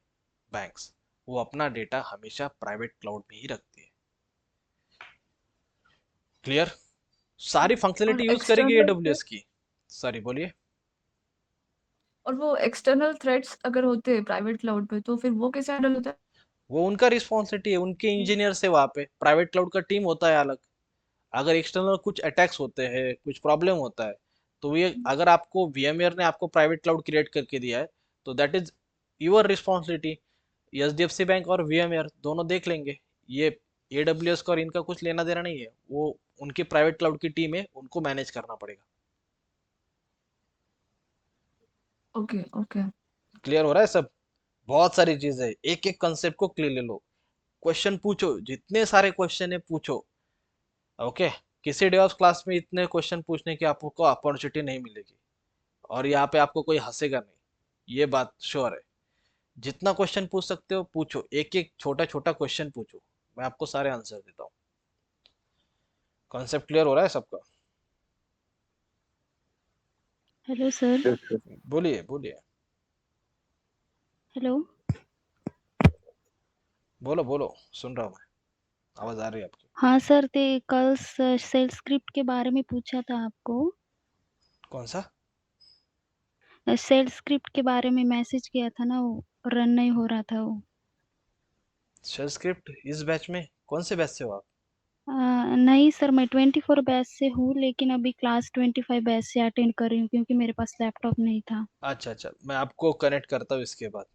बैंक्स वो अपना डेटा हमेशा प्राइवेट क्लाउड में ही रखती है। क्लियर? सारी और फंक्शनलिटी यूज करेगी एक्सटर्नल AWS की। सॉरी, बोलिए। और वो एक्सटर्नल थ्रेड्स अगर होते हैं प्राइवेट क्लाउड पे तो फिर वो कैसे हैंडल होता है? वो उनका रिस्पॉन्सिबिलिटी है, उनके इंजीनियर से। वहाँ पे प्राइवेट क्लाउड का टीम होता है अलग। अगर एक्सटर्नल कुछ अटैक्स होते हैं, कुछ प्रॉब्लम होता है, तो ये अगर आपको VMware ने आपको प्राइवेट क्लाउड क्रिएट करके दिया है तो that is your responsibility. HDFC bank और VMware दोनों देख लेंगे। ये AWS का और इनका कुछ लेना देना नहीं है, वो उनकी प्राइवेट क्लाउड की टीम है, उनको मैनेज करना पड़ेगा। Okay okay. क्लियर हो रहा है सब? बहुत सारी चीजें है, एक एक कंसेप्ट को क्लियर ले लो। क्वेश्चन पूछो, जितने सारे क्वेश्चन है पूछो, ओके। किसी डेवऑप्स क्लास में इतने क्वेश्चन पूछने की आपको अपॉर्चुनिटी नहीं मिलेगी, और यहाँ पे आपको कोई हंसेगा नहीं, ये बात श्योर है। जितना क्वेश्चन पूछ सकते हो पूछो, एक एक छोटा छोटा क्वेश्चन पूछो, मैं आपको सारे आंसर देता हूँ। कॉन्सेप्ट क्लियर हो रहा है सबका? Hello sir. बोलिए बोलिए। हेलो। बोलो बोलो, सुन रहा हूँ मैं, आवाज आ रही है आपकी। हाँ सर, ते कल सेल स्क्रिप्ट के बारे में पूछा था आपको। कौन सा? सेल स्क्रिप्ट के बारे में मैसेज किया था ना, वो रन नहीं हो रहा था वो। शेल स्क्रिप्ट इस बैच में? कौन से बैच से हो आप? नहीं सर, मैं 24 बैच से हूँ, लेकिन अभी क्लास 25 बैच से अटेंड कर रही हूँ क्योंकि मेरे पास लैपटॉप नहीं था। अच्छा अच्छा, मैं आपको कनेक्ट करता हूँ इसके बाद,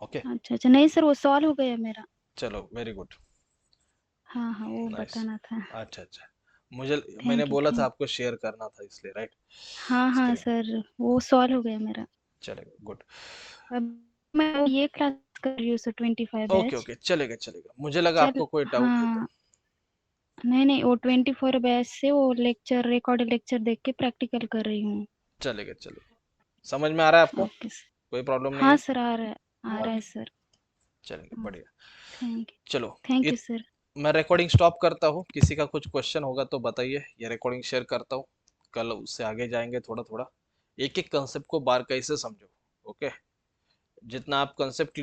ओके। अच्छा अच्छा, नहीं सर, वो सॉल्व हो गया मेरा। चलो, वेरी गुड, हाँ हाँ, वो नाइस। बताना था। अच्छा अच्छा, मुझे मैंने थैंक यू बोला था थैंक। आपको शेयर करना था इसलिए, राइट? हाँ इसके हाँ लिए सर, वो सॉल्व हो गया मेरा। चलेगा, गुड। अब मैं ये क्लास कर रही हूँ सर, 25 ओके बैच। ओके, चलेगा चलेगा, मुझे लगा चल आपको कोई डाउट है तो। हाँ, नहीं नहीं, वो 24 बैच से वो लेक्चर, रिकॉर्डेड लेक्चर देख के प्रैक्टिकल कर रही हूँ। चलेगा चलेगा, समझ में आ रहा है आपको? Okay sir. कोई प्रॉब्लम नहीं हाँ है? सर, आ रहा है, आ रहा है सर। चलेगा, बढ़िया। थैंक चलो, यू सर। मैं रिकॉर्डिंग स्टॉप करता हूँ। किसी का कुछ क्वेश्चन होगा तो बताइए, ये रिकॉर्डिंग शेयर करता हूँ। कल उससे आगे जाएंगे थोड़ा थोड़ा, एक एक कंसेप्ट को बार कैसे समझो, ओके। जितना आप कंसेप्ट